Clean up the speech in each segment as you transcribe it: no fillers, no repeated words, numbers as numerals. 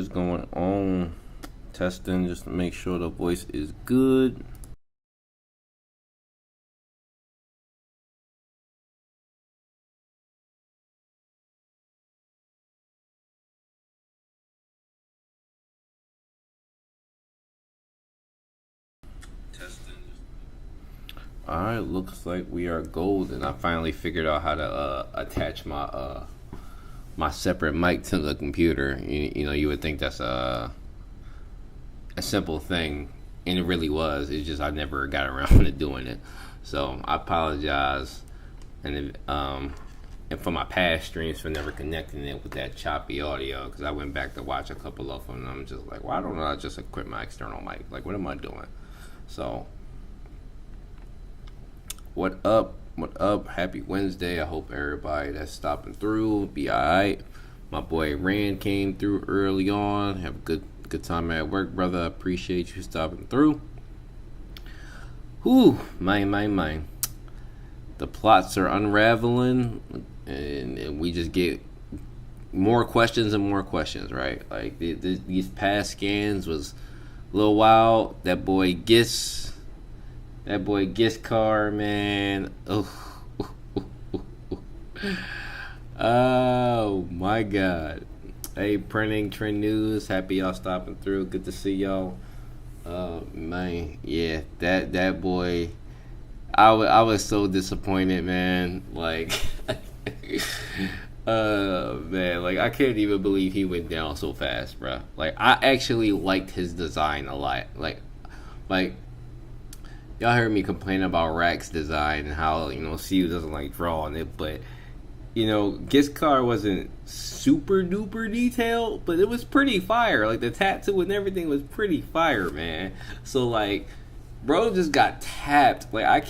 is going on? Testing just to make sure the voice is good. Alright, looks like we are golden. I finally figured out how to attach my separate mic to the computer. You know, you would think that's a simple thing, and it really was. It's just I never got around to doing it. So I apologize, and for my past streams for never connecting it with that choppy audio, because I went back to watch a couple of them, and I'm just like, why don't I just equip my external mic? Like, what am I doing? So, what up? What up? Happy Wednesday. I hope everybody that's stopping through be alright. My boy Rand came through early on. Have a good time at work, brother. I appreciate you stopping through. Whew, mine. The plots are unraveling, and we just get more questions and more questions, right? Like these past scans was a little wild. That boy car, man. Oh my God. Hey, printing trend news. Happy y'all stopping through. Good to see y'all. Man, yeah, that boy. I was so disappointed, man. Like, man, like I can't even believe he went down so fast, bro. Like, I actually liked his design a lot. Like, y'all heard me complain about Rack's design and how, you know, CU doesn't like drawing it, but, you know, Giscard wasn't super duper detailed, but it was pretty fire. Like, the tattoo and everything was pretty fire, man. So, like, bro just got tapped. Like,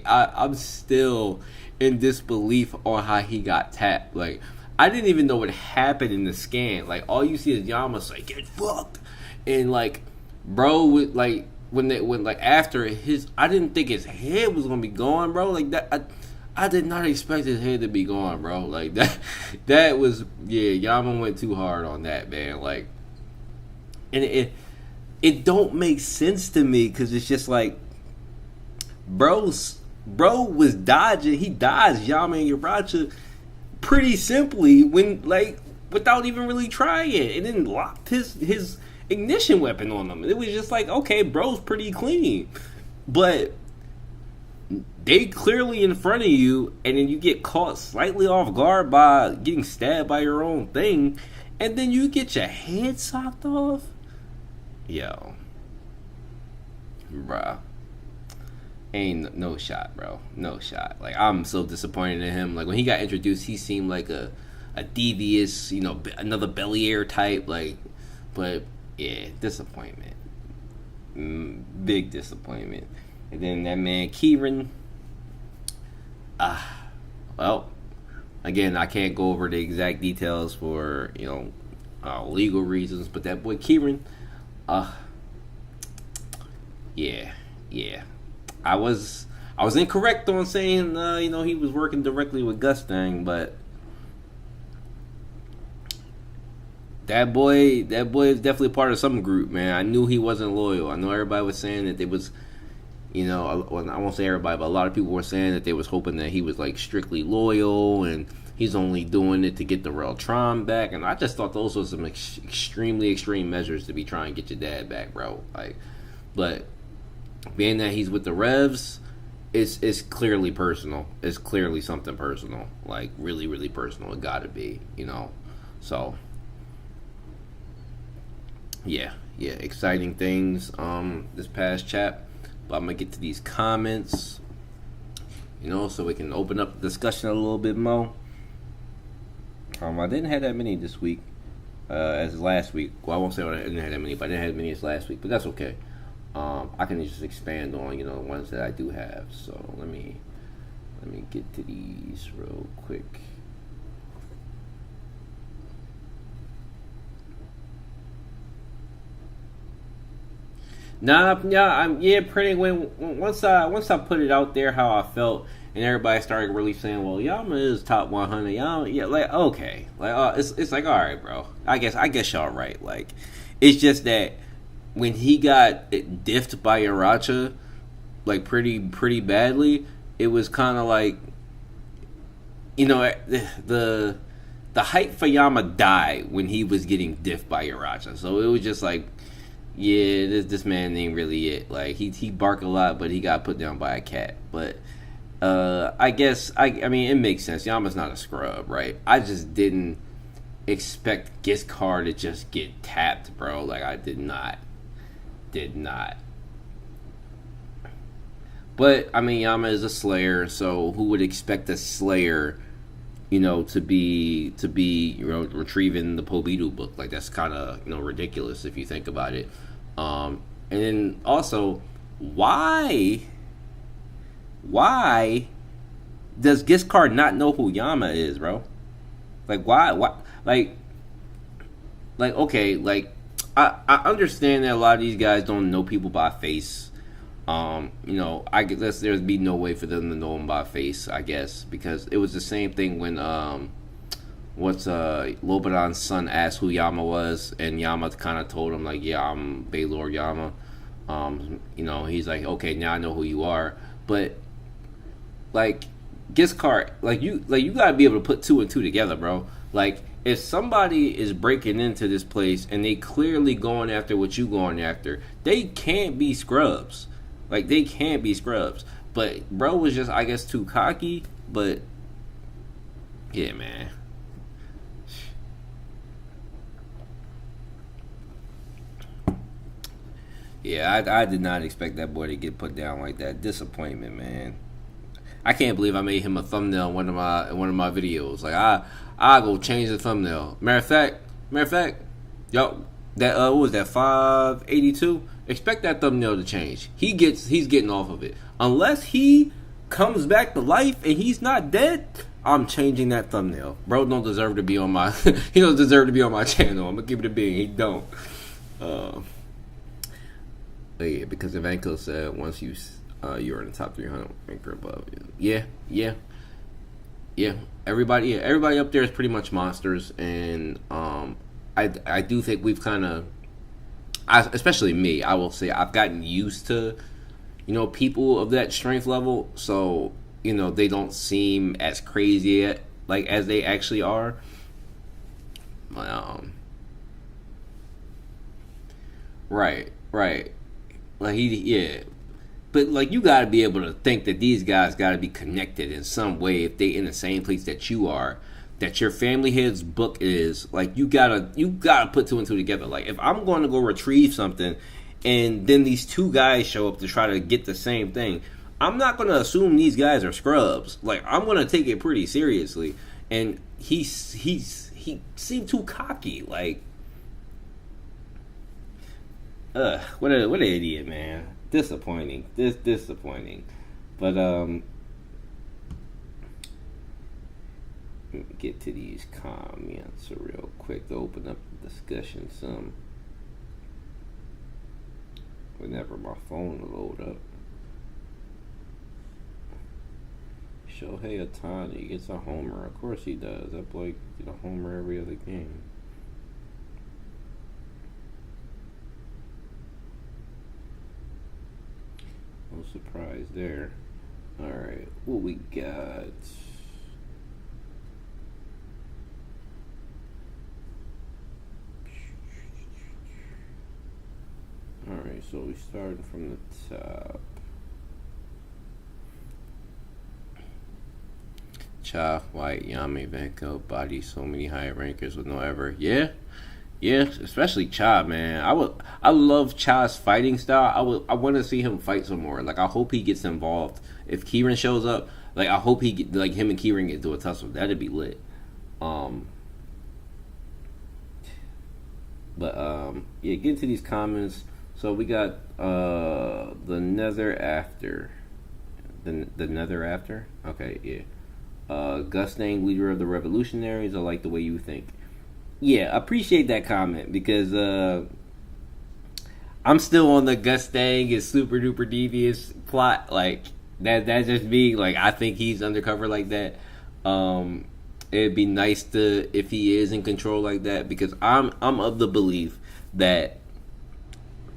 I'm still in disbelief on how he got tapped. Like, I didn't even know what happened in the scan. Like, all you see is Yama's like, get fucked. And, like, bro would, like, when after his, I didn't think his head was gonna be gone, bro. Like that, I did not expect his head to be gone, bro. Like that was, yeah. Yama went too hard on that, man. Like, and it don't make sense to me because it's just like, bro was dodging. He dodged Yama and Uracha pretty simply when, like, without even really trying it, and then locked his ignition weapon on them. It was just like, okay, bro's pretty clean, but they clearly in front of you, and then you get caught slightly off guard by getting stabbed by your own thing, and then you get your head socked off. Yo, bruh, ain't no shot, bro. No shot. Like, I'm so disappointed in him. Like, when he got introduced, he seemed like a devious, you know, another Belier type, like, but yeah, disappointment. Big disappointment. And then that man Kieran. Well, again, I can't go over the exact details for, you know, legal reasons, but that boy Kieran, yeah. I was incorrect on saying, you know, he was working directly with Gustang, but That boy is definitely part of some group, man. I knew he wasn't loyal. I know everybody was saying that they was, you know, well, I won't say everybody, but a lot of people were saying that they was hoping that he was, like, strictly loyal and he's only doing it to get the Reltron back. And I just thought those were some extremely extreme measures to be trying to get your dad back, bro. Like, but being that he's with the Revs, it's clearly personal. It's clearly something personal, like really, really personal. It gotta be, you know. So yeah, exciting things this past chat. But I'm gonna get to these comments, you know, so we can open up the discussion a little bit more. I didn't have that many this week as last week. Well, I won't say I didn't have that many, but I didn't have as many as last week. But that's okay. I can just expand on, you know, the ones that I do have. So let me get to these real quick. Pretty. Once I put it out there how I felt, and everybody started really saying, "Well, Yama is top 100." Yama, yeah, like okay, like it's like all right, bro. I guess y'all right. Like, it's just that when he got diffed by Iracha, like pretty badly, it was kind of like, the hype for Yama died when he was getting diffed by Iracha. So it was just like, yeah, this man ain't really it. Like he bark a lot, but he got put down by a cat. But I guess I mean it makes sense. Yama's not a scrub, right? I just didn't expect Giscard to just get tapped, bro. Like I did not. But I mean Yama is a Slayer, so who would expect a Slayer, to be retrieving the Pobitu book? Like that's kind of ridiculous if you think about it. And then also, why does Giscard not know who Yama is, bro? Like why like okay, like I understand that a lot of these guys don't know people by face. I guess there'd be no way for them to know him by face, I guess, because it was the same thing when Lobadan's son asked who Yama was, and Yama kind of told him like, yeah, I'm Baylord Yama. He's like, okay, now I know who you are, but like Giscard, like you gotta be able to put two and two together, bro. Like if somebody is breaking into this place and they clearly going after what you going after, they can't be scrubs. Like, they can't be scrubs. But bro was just, I guess, too cocky. But, yeah, man. Yeah, I did not expect that boy to get put down like that. Disappointment, man. I can't believe I made him a thumbnail in one of my videos. Like, I go change the thumbnail. Matter of fact, yo, that what was that 582? Expect that thumbnail to change. He's getting off of it. Unless he comes back to life and he's not dead, I'm changing that thumbnail. Bro don't deserve to be on my he don't deserve to be on my channel. I'm gonna keep it a being. He don't. Yeah, because Ivanko said once you're in the top 300 ranker above. Yeah. Everybody up there is pretty much monsters, and I do think we've kind of, especially me, I will say I've gotten used to, people of that strength level, so they don't seem as crazy as they actually are. Right. Like but like you gotta be able to think that these guys gotta be connected in some way if they in the same place that you are. That your family head's book is, like, you gotta put two and two together. Like, if I'm going to go retrieve something, and then these two guys show up to try to get the same thing, I'm not gonna assume these guys are scrubs. Like, I'm gonna take it pretty seriously. And he seemed too cocky. Like, what an idiot, man. Disappointing. Disappointing. But get to these comments real quick to open up the discussion some. Whenever my phone will load up. Shohei Ohtani gets a homer. Of course he does. That boy get a homer every other game. No surprise there. Alright, what we got? Alright, so we started from the top. Cha, White, Yami, Benko, Body, so many high rankers with no ever. Yeah, especially Cha, man. I love Cha's fighting style. I want to see him fight some more. Like, I hope he gets involved. If Kieran shows up, like, I hope him and Kieran get into a tussle. That'd be lit. Yeah, get into these comments. So we got the Nether After. The Nether After? Okay, yeah. Gustang, leader of the revolutionaries. I like the way you think. Yeah, appreciate that comment, because I'm still on the Gustang is super duper devious plot. Like, That's just me. Like I think he's undercover like that. It'd be nice to if he is in control like that because I'm of the belief that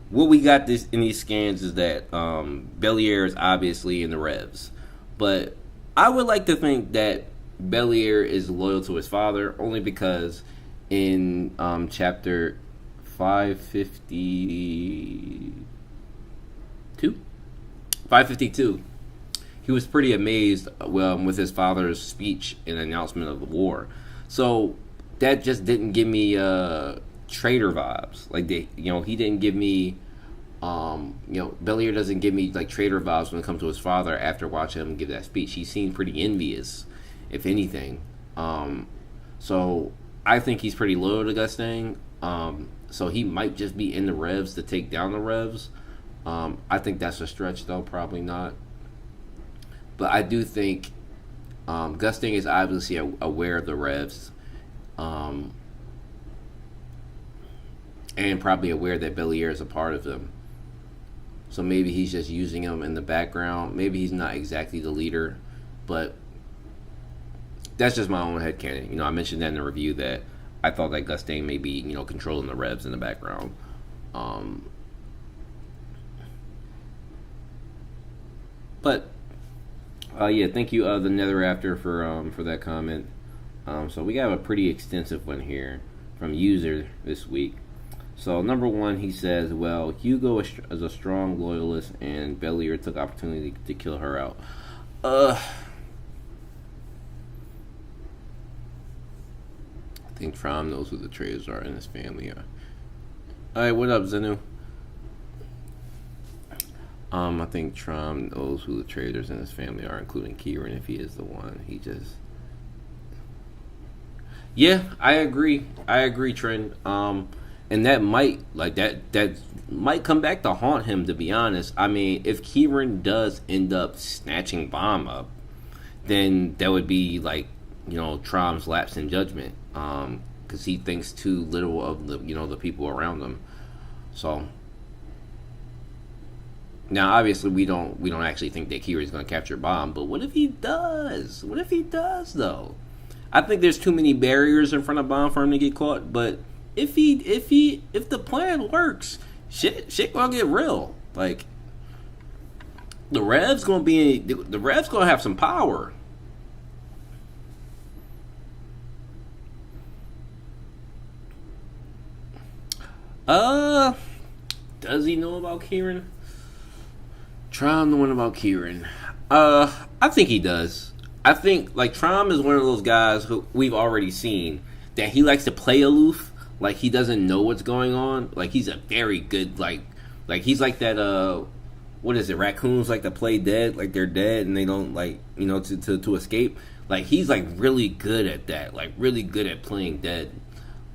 what we got this in these scans is that Belair is obviously in the Revs, but I would like to think that Belair is loyal to his father only because in chapter 552, 552, he was pretty amazed with his father's speech and announcement of the war. So that just didn't give me traitor vibes. Like he didn't give me, Belair doesn't give me like traitor vibes when it comes to his father. After watching him give that speech, he seemed pretty envious, if anything. So I think he's pretty loyal to Gustang. So he might just be in the Revs to take down the Revs. I think that's a stretch, though. Probably not. But I do think Gusting is obviously aware of the Revs. And probably aware that Belair is a part of them. So maybe he's just using them in the background. Maybe he's not exactly the leader. But that's just my own headcanon. I mentioned that in the review that I thought that Gusting may be, controlling the Revs in the background. But yeah, thank you, the Nether Raptor, for that comment. So we got a pretty extensive one here from user this week. So number one, he says, "Well, Hugo is a strong loyalist, and Belair took opportunity to kill her out." I think Trom knows who the traitors are in his family. All right, what up, Zenu? I think Trom knows who the traitors in his family are, including Kieran, if he is the one. He just... Yeah, I agree, Trent. And that might, that might come back to haunt him, to be honest. I mean, if Kieran does end up snatching Bomb up, then that would be, Trom's lapse in judgment. Because he thinks too little of the people around him. So... Now, obviously, we don't actually think that Kieran's going to capture Bomb, but what if he does? What if he does, though? I think there's too many barriers in front of Bomb for him to get caught. But if the plan works, shit gonna get real. Like the Revs gonna have some power. Does he know about Kieran? Trom knowing about Kieran. I think he does. I think Trom is one of those guys who we've already seen that he likes to play aloof, like he doesn't know what's going on. Like he's a very good like he's like that what is it? Raccoons like to play dead, like they're dead and they don't to escape. Like he's really good at that, really good at playing dead.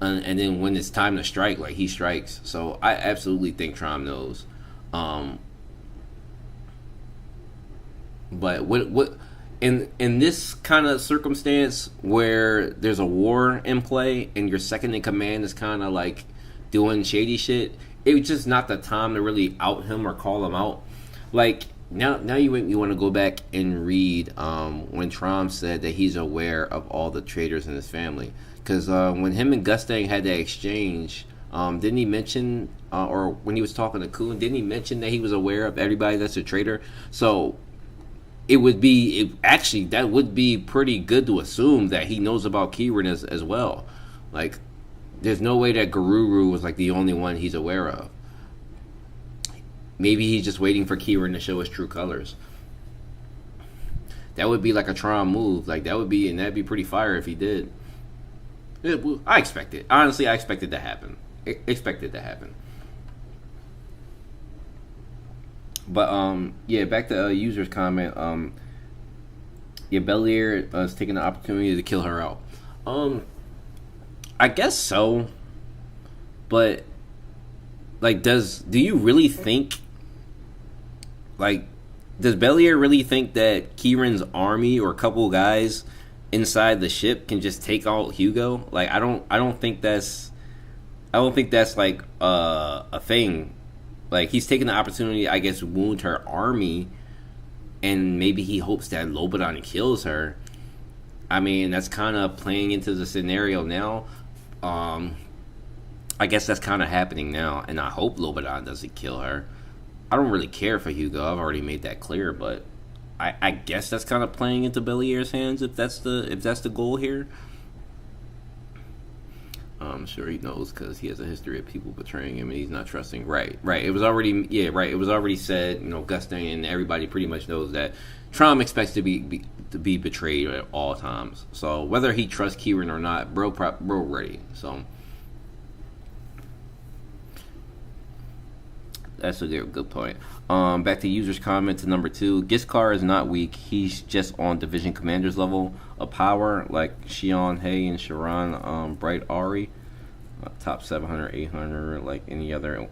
And then when it's time to strike, he strikes. So I absolutely think Trom knows. But what in this kind of circumstance where there's a war in play and your second in command is kind of doing shady shit, it's just not the time to really out him or call him out. Now you want to go back and read when Trom said that he's aware of all the traitors in his family, because when him and Gustang had that exchange, didn't he mention or when he was talking to Kuhn, didn't he mention that he was aware of everybody that's a traitor? So that would be pretty good to assume that he knows about Kieran as well. There's no way that Garuru was the only one he's aware of. Maybe he's just waiting for Kieran to show his true colors. That would be a Tron move. That'd be pretty fire if he did. I expect it. Honestly, I expect it to happen. But yeah, back to user's comment. Yeah, Belair is taking the opportunity to kill her out. I guess so. But do you really think does Belair really think that Kieran's army or a couple guys inside the ship can just take out Hugo? I don't think that's a thing. He's taking the opportunity, I guess, wound her army, and maybe he hopes that Lobadan kills her. I mean, that's kind of playing into the scenario now. I guess that's kind of happening now, and I hope Lobadan doesn't kill her. I don't really care for Hugo. I've already made that clear, but I guess that's kind of playing into Bellier's hands if that's the goal here. I'm sure he knows because he has a history of people betraying him and he's not trusting. Right. It was already said. Gusting and everybody pretty much knows that Trump expects to be betrayed at all times. So whether he trusts Kieran or not, bro ready. So that's a good point. Back to user's comment to number 2. Giskar is not weak. He's just on division commander's level of power, like Shion Hei and Sharon Bright Ari. Top 700, 800, like any other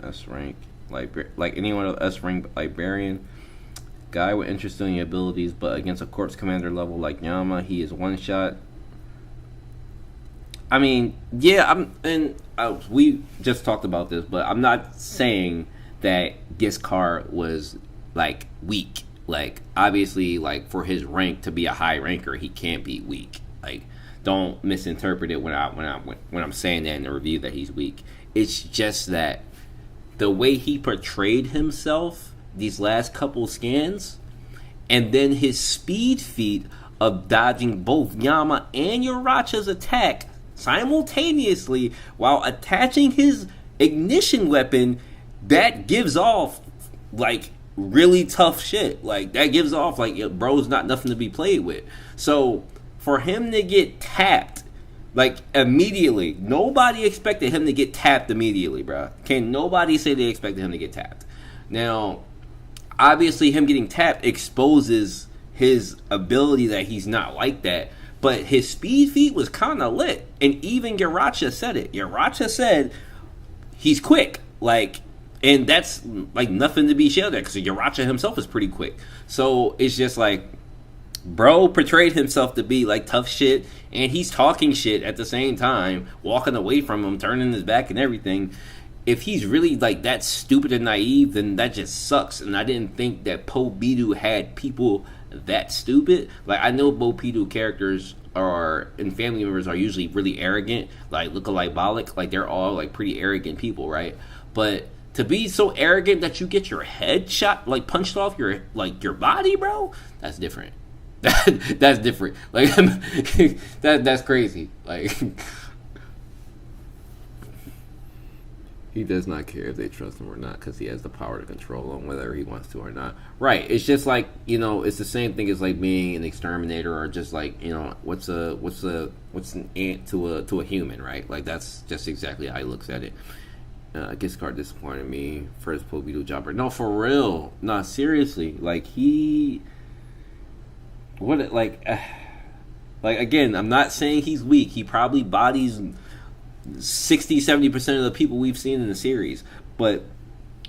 S rank, like anyone of S rank librarian. Guy with interesting abilities, but against a corpse commander level like Yama, he is one shot. I mean, yeah, we just talked about this, but I'm not saying that Giskar was like weak. Like obviously, like for his rank to be a high ranker, he can't be weak. Like don't misinterpret it when I'm saying that in the review that he's weak. It's just that the way he portrayed himself these last couple scans, and then his speed feat of dodging both Yama and Uracha's attack simultaneously while attaching his ignition weapon, that gives off like really tough shit. Like that gives off like bro's not nothing to be played with. So for him to get tapped like immediately, nobody expected him to get tapped immediately, bro. Can nobody say they expected him to get tapped? Now obviously him getting tapped exposes his ability that he's not like that. But his speed feat was kind of lit. And even Uracha said it. Uracha said he's quick. Like, and that's like nothing to be shelled at because Uracha himself is pretty quick. So it's just like, bro portrayed himself to be like tough shit. And he's talking shit at the same time, walking away from him, turning his back and everything. If he's really like that stupid and naive, then that just sucks. And I didn't think that Po Bidu had people that stupid. Like I know Bo Peep characters are and family members are usually really arrogant, like look-alike Bollock, like they're all like pretty arrogant people, right? But to be so arrogant that you get your head shot, like punched off your body, bro, that's different. That's different. Like that's crazy. Like he does not care if they trust him or not because he has the power to control them whether he wants to or not. Right. It's just like, it's the same thing as like being an exterminator or just like, what's an ant to a human, right? Like that's just exactly how he looks at it. Giskar disappointed me for his Pobido jobber. No, for real. No, seriously. Like again, I'm not saying he's weak. He probably bodies 60-70% of the people we've seen in the series, but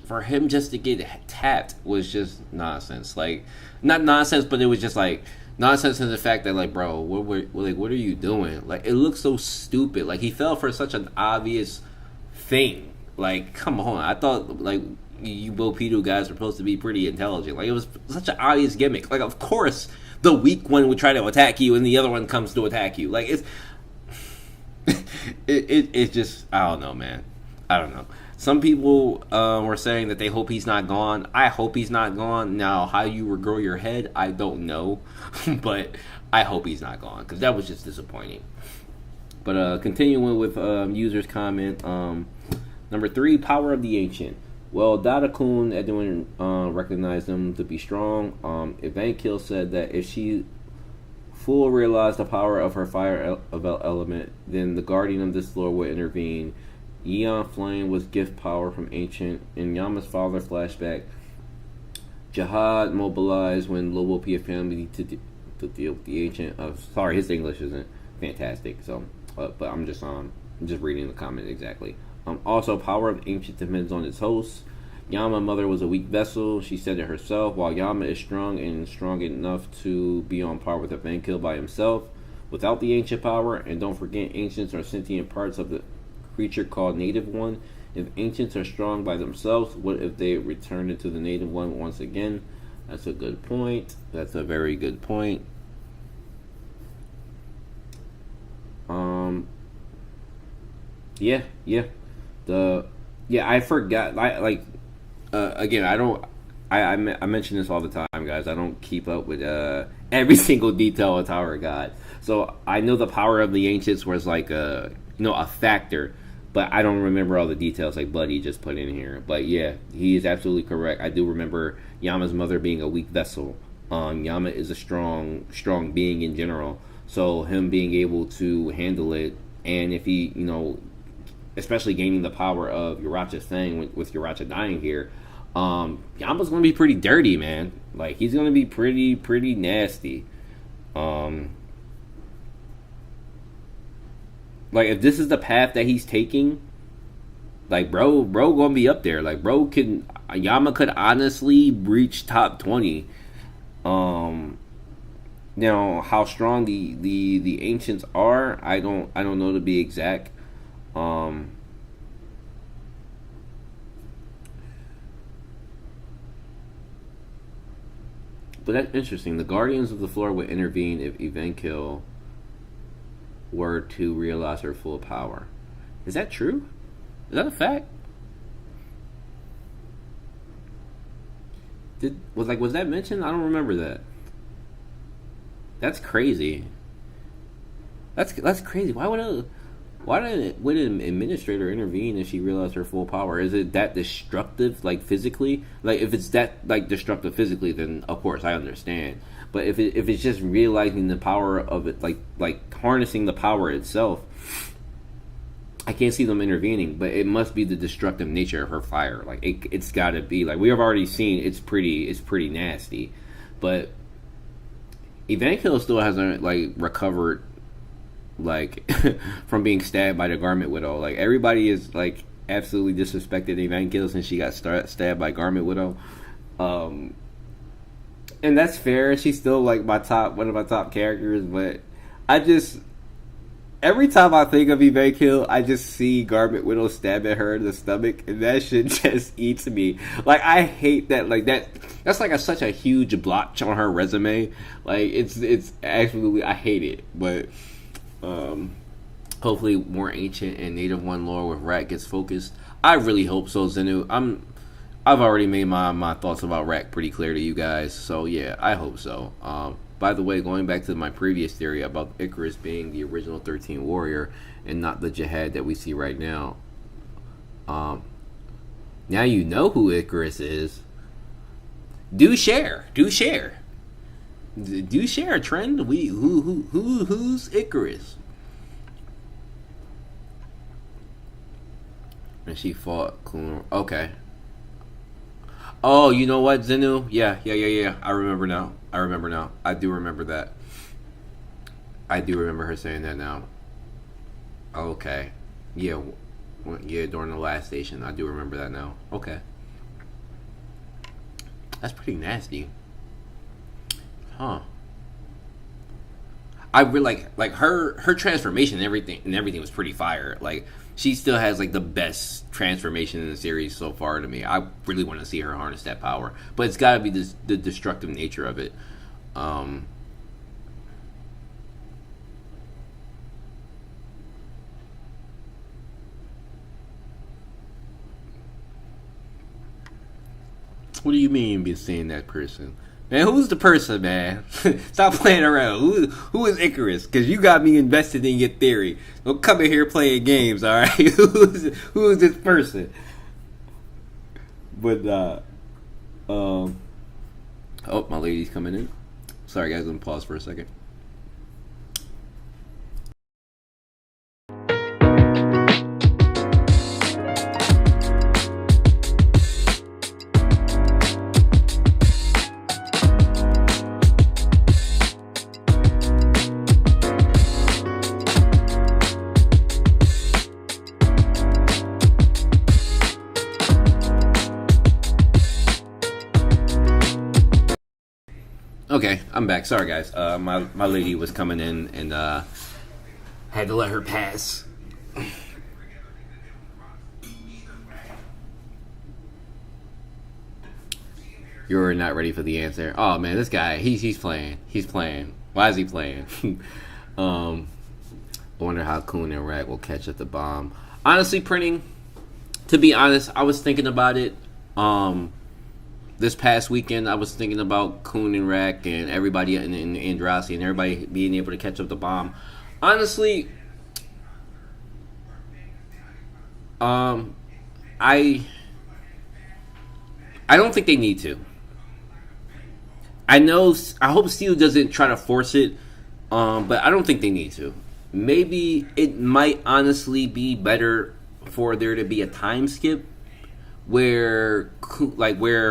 for him just to get tapped was just nonsense. Like not nonsense, but it was just like nonsense in the fact that like, bro, what are you doing? Like it looks so stupid. Like he fell for such an obvious thing. Like come on, I thought like you Bopido guys were supposed to be pretty intelligent. Like it was such an obvious gimmick. Like of course the weak one would try to attack you and the other one comes to attack you. Like it's it's just, I don't know, man. I don't know. Some people were saying that they hope he's not gone. I hope he's not gone. Now, how you regrow your head, I don't know. But I hope he's not gone because that was just disappointing. But continuing with user's comment, number 3, Power of the Ancient. Well, Dada-kun, everyone recognized him to be strong. Evankil said that if she full realized the power of her fire element, then the guardian of this lore would intervene. Eon Flame was gift power from Ancient. In Yama's father flashback, Jihad mobilized when Lobo Pia family to deal with the Ancient. Sorry, his English isn't fantastic, so but I'm just reading the comment exactly. Also, power of Ancient depends on its host. Yama's mother was a weak vessel. She said it herself. While Yama is strong and strong enough to be on par with Evankil by himself, without the ancient power, and don't forget, ancients are sentient parts of the creature called Native One. If ancients are strong by themselves, what if they return into the Native One once again? That's a good point. That's a very good point. Um, yeah, yeah. The yeah, I forgot. Again, I don't. I mention this all the time, guys. I don't keep up with every single detail of Tower of God. So I know the power of the ancients was like a factor, but I don't remember all the details like Buddy just put in here. But yeah, he is absolutely correct. I do remember Yama's mother being a weak vessel. Yama is a strong being in general. So him being able to handle it, and if he, especially gaining the power of Uracha's thing with Uracha dying here, Yama's gonna be pretty dirty, man. Like he's gonna be pretty nasty. Like if this is the path that he's taking, like bro gonna be up there. Like Yama could honestly reach top 20. Now how strong the ancients are, I don't know to be exact. But that's interesting. The Guardians of the Floor would intervene if Evenkill were to realize her full power. Is that true? Is that a fact? Was that mentioned? I don't remember that. That's crazy. That's crazy. Would an administrator intervene if she realized her full power? Is it that destructive, like physically? Like if it's that like destructive physically, then of course I understand. But if it's just realizing the power of it, like harnessing the power itself, I can't see them intervening. But it must be the destructive nature of her fire. Like it's got to be like we have already seen. It's pretty nasty. But Evankill still hasn't like recovered like from being stabbed by the Garment Widow. Like everybody is like absolutely disrespected Evankill since she got stabbed by Garment Widow. And that's fair. She's still like one of my top characters, but I just every time I think of Evankill, I just see Garment Widow stabbing her in the stomach, and that shit just eats me. Like I hate that. Like that's like such a huge blotch on her resume. Like it's absolutely I hate it, but. Hopefully more ancient and native one lore with Rat gets focused. I really hope so, Zenu. I've already made my thoughts about Rat pretty clear to you guys, so yeah, I hope so. By the way, going back to my previous theory about Icarus being the original 13 warrior and not the Jihad that we see right now. Now you know who Icarus is. Do share a trend. Who's Icarus? And she fought Kuno. Okay. Oh, you know what, Zenu? Yeah. I remember now. I do remember that. I do remember her saying that now. Okay. Yeah. During the last station. I do remember that now. Okay. That's pretty nasty. Huh. I really like her transformation and everything was pretty fire. Like she still has like the best transformation in the series so far to me. I really want to see her harness that power, but it's got to be the destructive nature of it. What do you mean be seeing that person? Man, who's the person, man? Stop playing around. Who is Icarus? Because you got me invested in your theory. Don't come in here playing games, all right? Who is this person? But, oh, my lady's coming in. Sorry, guys. Let me pause for a second. Okay, I'm back. Sorry, guys. My lady was coming in and had to let her pass. You're not ready for the answer. Oh man, this guy, he's playing. He's playing. Why is he playing? I wonder how Coon and Rag will catch up the bomb. Honestly, printing. To be honest, I was thinking about it. This past weekend, I was thinking about Coon and Rag and everybody in Andraste and everybody being able to catch up the bomb. Honestly, I don't think they need to. I hope Steel doesn't try to force it, but I don't think they need to. Maybe it might honestly be better for there to be a time skip where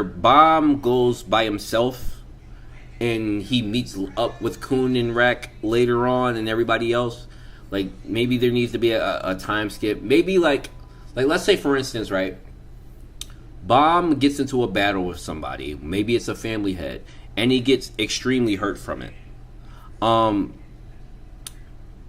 Bomb goes by himself and he meets up with Coon and Rack later on and everybody else. Like maybe there needs to be a time skip. Maybe like let's say for instance, right? Bomb gets into a battle with somebody. Maybe it's a family head, and he gets extremely hurt from it.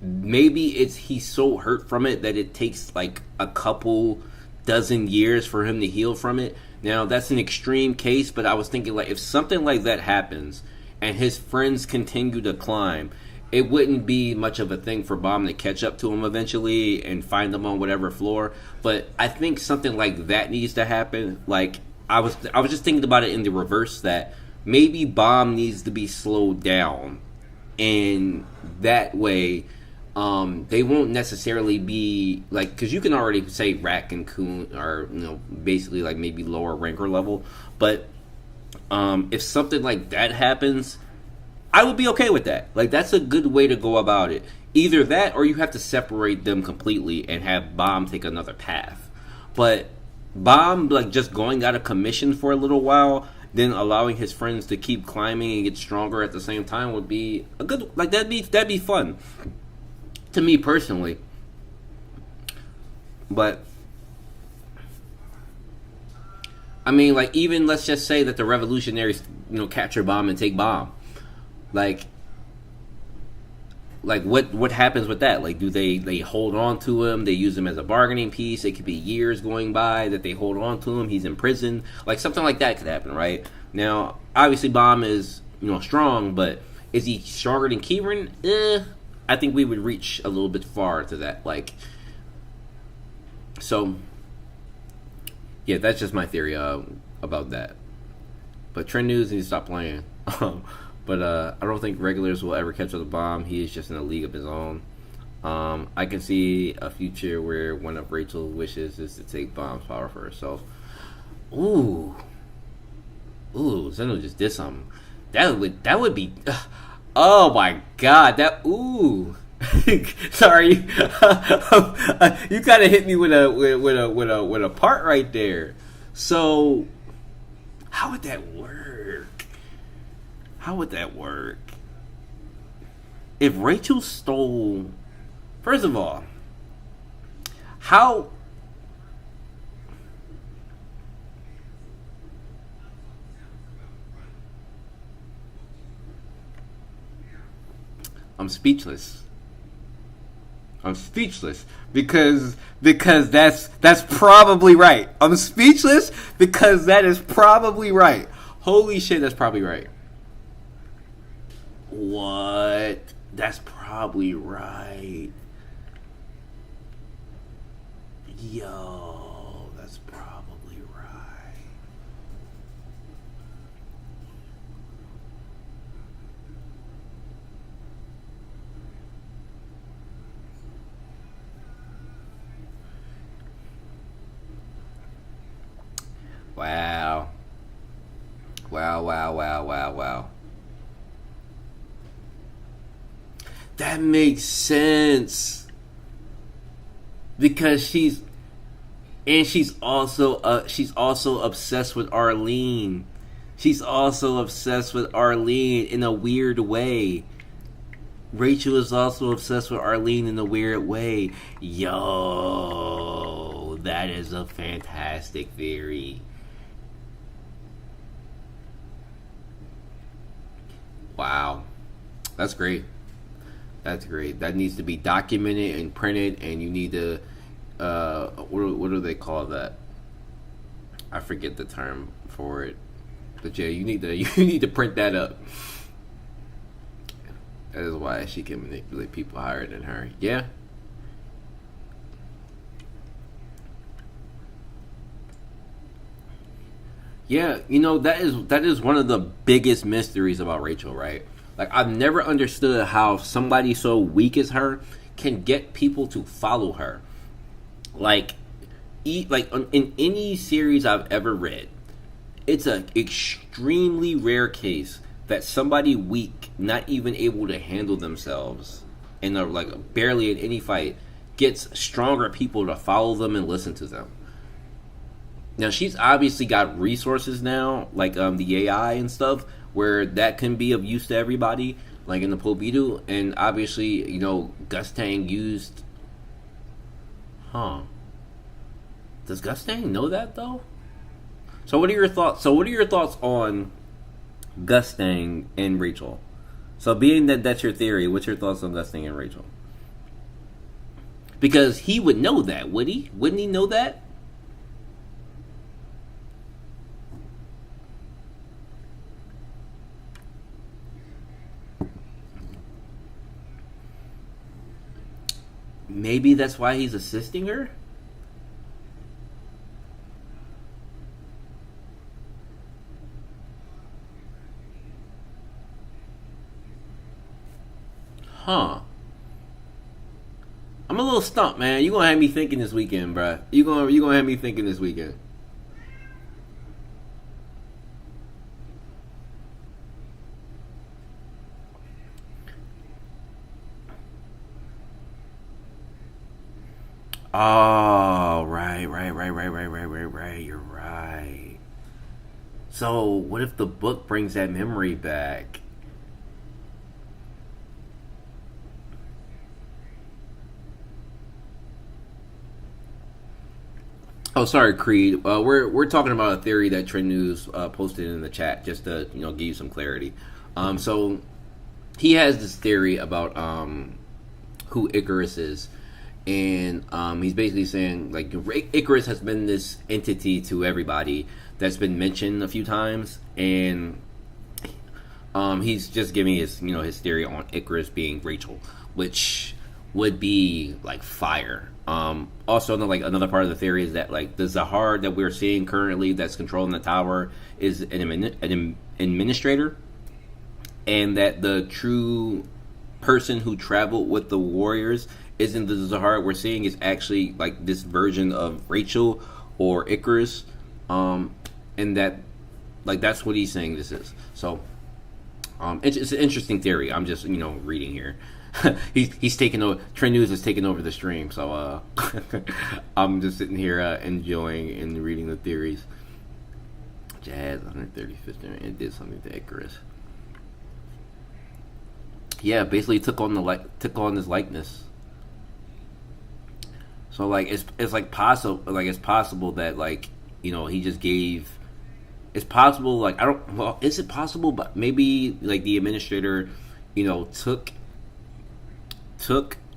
Maybe he's so hurt from it that it takes like a couple dozen years for him to heal from it. Now that's an extreme case, but I was thinking like if something like that happens and his friends continue to climb, it wouldn't be much of a thing for Bomb to catch up to him eventually and find them on whatever floor. But I think something like that needs to happen. Like I was just thinking about it in the reverse, that maybe Bomb needs to be slowed down, and that way they won't necessarily be like, because you can already say Rack and Coon are basically like maybe lower ranker level, but if something like that happens, I would be okay with that. Like that's a good way to go about it. Either that, or you have to separate them completely and have Bomb take another path. But Bomb like just going out of commission for a little while, then allowing his friends to keep climbing and get stronger at the same time would be a good, like that'd be fun to me personally. But I mean, like even let's just say that the revolutionaries capture Bomb and take Bomb. Like what happens with that? Like do they hold on to him? They use him as a bargaining piece. It could be years going by that they hold on to him. He's in prison. Like something like that could happen, right? Now, obviously Bomb is strong, but is he stronger than Kieran? I think we would reach a little bit far to that. Like, so yeah, that's just my theory about that. But Trend News needs to stop playing. But I don't think regulars will ever catch up the Bomb. He is just in a league of his own. I can see a future where one of Rachel's wishes is to take Bomb's power for herself. Ooh, Zeno just did something. That would be. Oh my God! Sorry, you kind of hit me with a part right there. So, how would that work? If Rachel stole, first of all, how? I'm speechless because that's probably right. I'm speechless because that is probably right. Holy shit, that's probably right. What? That's probably right. Yo, that's probably right. Wow. Wow. That makes sense. Because she's also obsessed with Arlene. She's also obsessed with Arlene in a weird way. Rachel is also obsessed with Arlene in a weird way. Yo, that is a fantastic theory. Wow. That's great. That needs to be documented and printed, and you need to what do they call that? I forget the term for it. But yeah, you need to you need to print that up. That is why she can manipulate people higher than her. Yeah. Yeah, that is one of the biggest mysteries about Rachel, right? Like I've never understood how somebody so weak as her can get people to follow her. Like in any series I've ever read, it's an extremely rare case that somebody weak, not even able to handle themselves, and like barely in any fight, gets stronger people to follow them and listen to them. Now she's obviously got resources now, like the AI and stuff, where that can be of use to everybody, like in the Pobidu, and obviously Gustang used. Huh? Does Gustang know that though? So what are your thoughts? So what are your thoughts on Gustang and Rachel? So being that that's your theory, what's your thoughts on Gustang and Rachel? Because he would know that, would he? Wouldn't he know that? Maybe that's why he's assisting her? Huh. I'm a little stumped, man. You gonna have me thinking this weekend, bruh. You gonna have me thinking this weekend. Oh, right. You're right. So, what if the book brings that memory back? Oh, sorry, Creed. We're talking about a theory that Trend News posted in the chat, just to give you some clarity. So he has this theory about who Icarus is, and he's basically saying like Icarus has been this entity to everybody that's been mentioned a few times, and he's just giving his theory on Icarus being Rachel, which would be like fire. Also, like another part of the theory is that like the Zahar that we're seeing currently that's controlling the tower is an administrator, and that the true person who traveled with the warriors isn't the Zahar we're seeing, is actually like this version of Rachel or Icarus, and that like that's what he's saying this is. So it's an interesting theory. I'm just reading here. he's taking over. Trend News is taking over the stream, so I'm just sitting here enjoying and reading the theories. Jazz 135th and did something to Icarus. Yeah, basically took on his likeness. So like it's like possible, like it's possible that like he just gave. It's possible, like I don't. Well, is it possible? But maybe like the administrator, took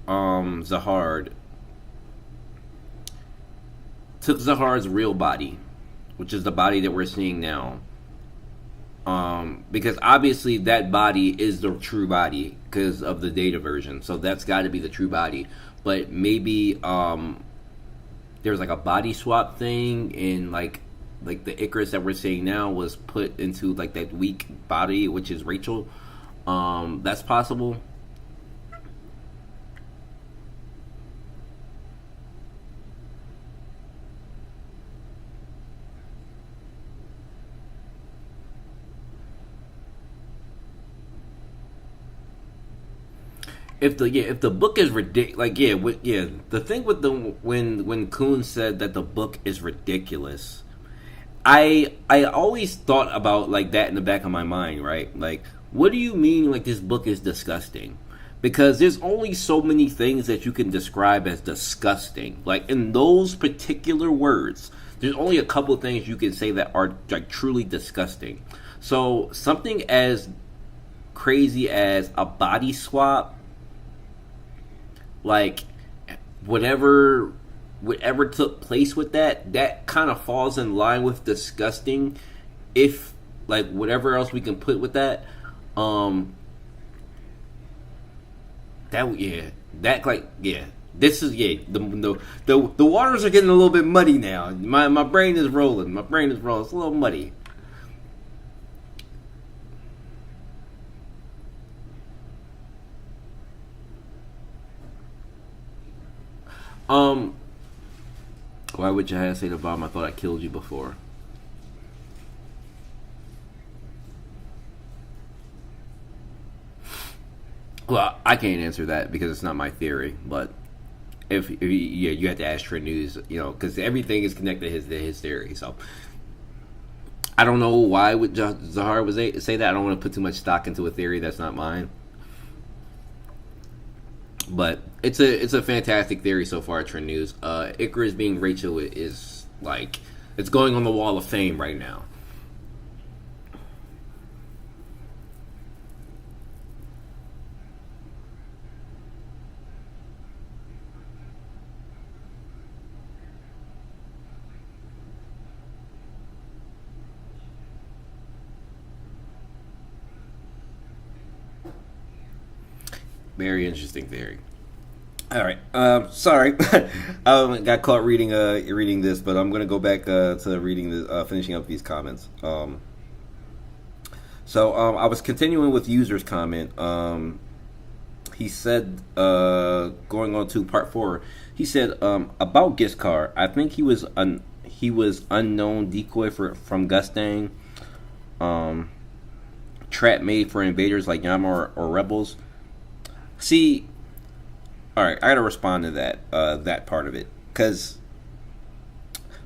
Zahard, took Zahar's real body, which is the body that we're seeing now. Because obviously that body is the true body because of the data version, so that's got to be the true body. But maybe there's like a body swap thing, and like the Icarus that we're seeing now was put into like that weak body, which is Rachel. That's possible. If the book is ridiculous, the thing with the when Kuhn said that the book is ridiculous, I always thought about like that in the back of my mind, right? Like, what do you mean like this book is disgusting? Because there's only so many things that you can describe as disgusting. Like in those particular words, there's only a couple of things you can say that are like truly disgusting. So something as crazy as a body swap, like whatever took place with that kind of falls in line with disgusting if like whatever else we can put with that. Um, that yeah, that like yeah. This is the waters are getting a little bit muddy now. My brain is rolling. My brain is rolling. It's a little muddy. Um, why would you say to Bob? I thought I killed you before. Well, I can't answer that because it's not my theory. But if yeah, you have to ask Trend News, because everything is connected to his theory. So I don't know why would Zahar would say that. I don't want to put too much stock into a theory that's not mine. But it's a fantastic theory so far. Trend News. Icarus being Rachel is like it's going on the Wall of Fame right now. Very interesting theory. All right. Sorry, got caught reading this, but I'm gonna go back to reading the finishing up these comments. I was continuing with user's comment. He said, going on to part 4, he said about Giskar. I think he was unknown decoy from Gustang. Trap made for invaders like Yama or rebels. See, all right, I gotta respond to that part of it, because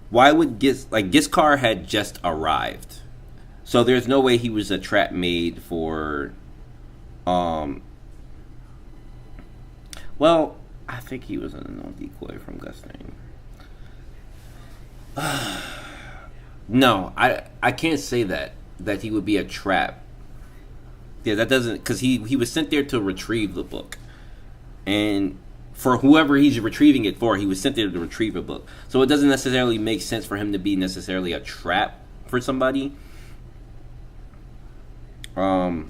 why would Giskar had just arrived, so there's no way he was a trap made for. Well, I think he was a unknown decoy from Gustang. No, I can't say that he would be a trap. Yeah, that doesn't, because he was sent there to retrieve the book, and for whoever he's retrieving it for, he was sent there to retrieve a book. So it doesn't necessarily make sense for him to be necessarily a trap for somebody. But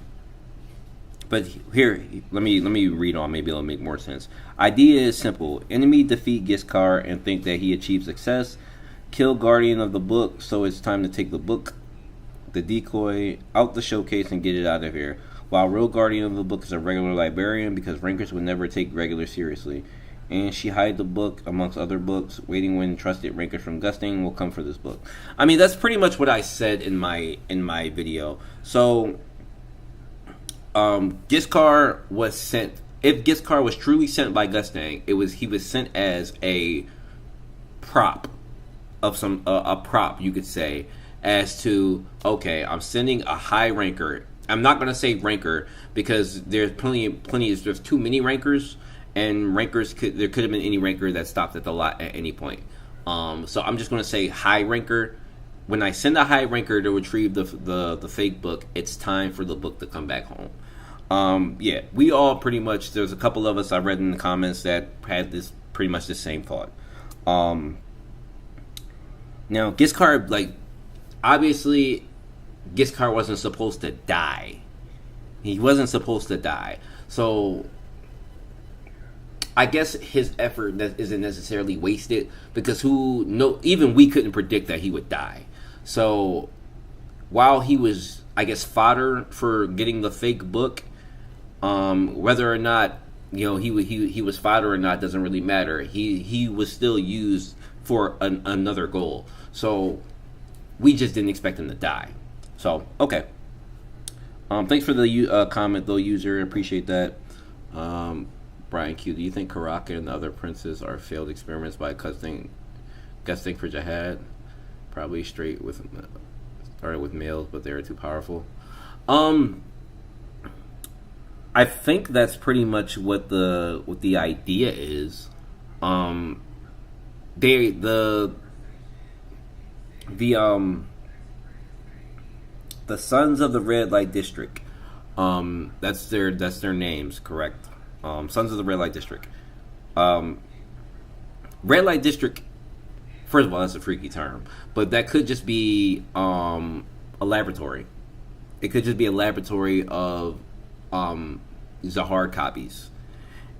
here, let me read on. Maybe it'll make more sense. Idea is simple: enemy defeat Giskar and think that he achieved success. Kill Guardian of the book, so it's time to take the book, the decoy, out the showcase and get it out of here. While real Guardian of the book is a regular librarian, because rankers would never take regular seriously. And she hide the book amongst other books, waiting when trusted rankers from Gusting will come for this book. I mean, that's pretty much what I said in my video. So, Giskar was sent. If Giskar was truly sent by Gustang, he was sent as a prop of a prop, you could say, as to, okay, I'm sending a high ranker. I'm not going to say ranker because there's there's too many rankers, and there could have been any ranker that stopped at the lot at any point. So I'm just going to say high ranker. When I send a high ranker to retrieve the fake book, it's time for the book to come back home. Yeah, we all pretty much, there's a couple of us I read in the comments that had this pretty much the same thought. Now, Giskar, obviously, Giskar wasn't supposed to die. He wasn't supposed to die. So, I guess his effort isn't necessarily wasted, because even we couldn't predict that he would die. So, while he was, I guess, fodder for getting the fake book, whether or not he was fodder or not doesn't really matter. He was still used for another goal. So we just didn't expect him to die. So okay. Thanks for the comment though, user. Appreciate that. Brian Q, do you think Karaka and the other princes are failed experiments by gusting for Jihad? Probably started with males, but they were too powerful. I think that's pretty much what the idea is. The Sons of the Red Light District. That's their names, correct? Sons of the Red Light District. Red Light District. First of all, that's a freaky term, but that could just be a laboratory. It could just be a laboratory of Zahard copies,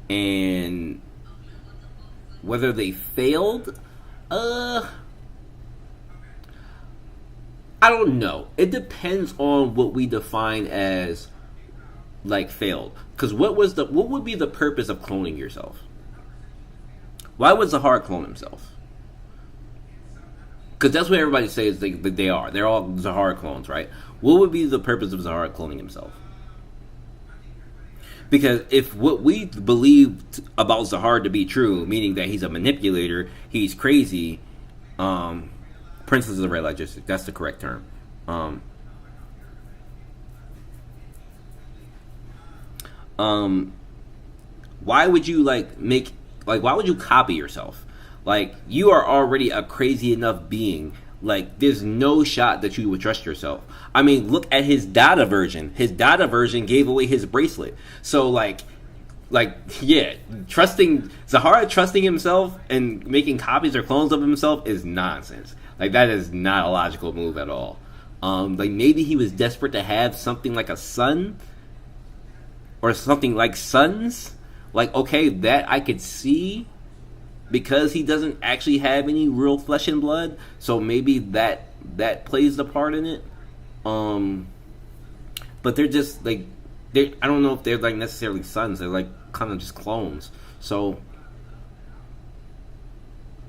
and whether they failed, I don't know. It depends on what we define as like failed. Because what would be the purpose of cloning yourself? Why would Zahard clone himself? Because that's what everybody says they are. They're all Zahard clones, right? What would be the purpose of Zahard cloning himself? Because if what we believe about Zahard to be true, meaning that he's a manipulator, he's crazy, Princess of the Red Logistic, that's the correct term. Why would you why would you copy yourself? Like, you are already a crazy enough being. Like, there's no shot that you would trust yourself. I mean, look at his data version. His data version gave away his bracelet. So, yeah, Zahard trusting himself and making copies or clones of himself is nonsense. Like, that is not a logical move at all. Like, maybe he was desperate to have something like a son or something like sons. Like, okay, that I could see, because he doesn't actually have any real flesh and blood, so maybe that plays the part in it. But they're just I don't know if they're like necessarily sons. They're like kind of just clones. So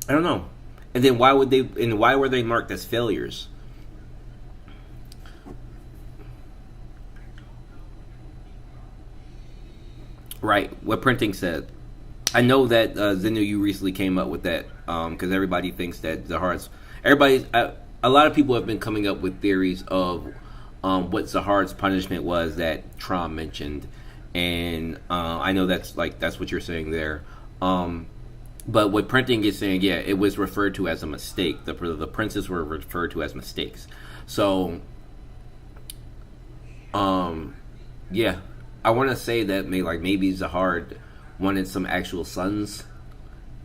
I don't know. And then why were they marked as failures? Right, what printing said. I know that Zenu, you recently came up with that because everybody thinks that Zahard's... A lot of people have been coming up with theories of what Zahard's punishment was that Trom mentioned. And I know that's what you're saying there. But what printing is saying, yeah, it was referred to as a mistake. The princes were referred to as mistakes. So, yeah. I want to say that maybe Zahard wanted some actual sons,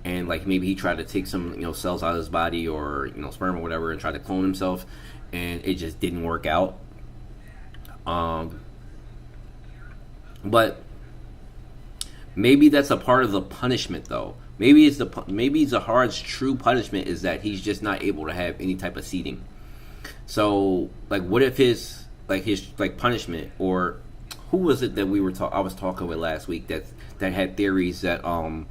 and maybe he tried to take some cells out of his body or sperm or whatever and try to clone himself, and it just didn't work out. But maybe that's a part of the punishment, though. Maybe Zahard's true punishment is that he's just not able to have any type of seeding. So what if his punishment, or who was it that I was talking with last week that had theories that all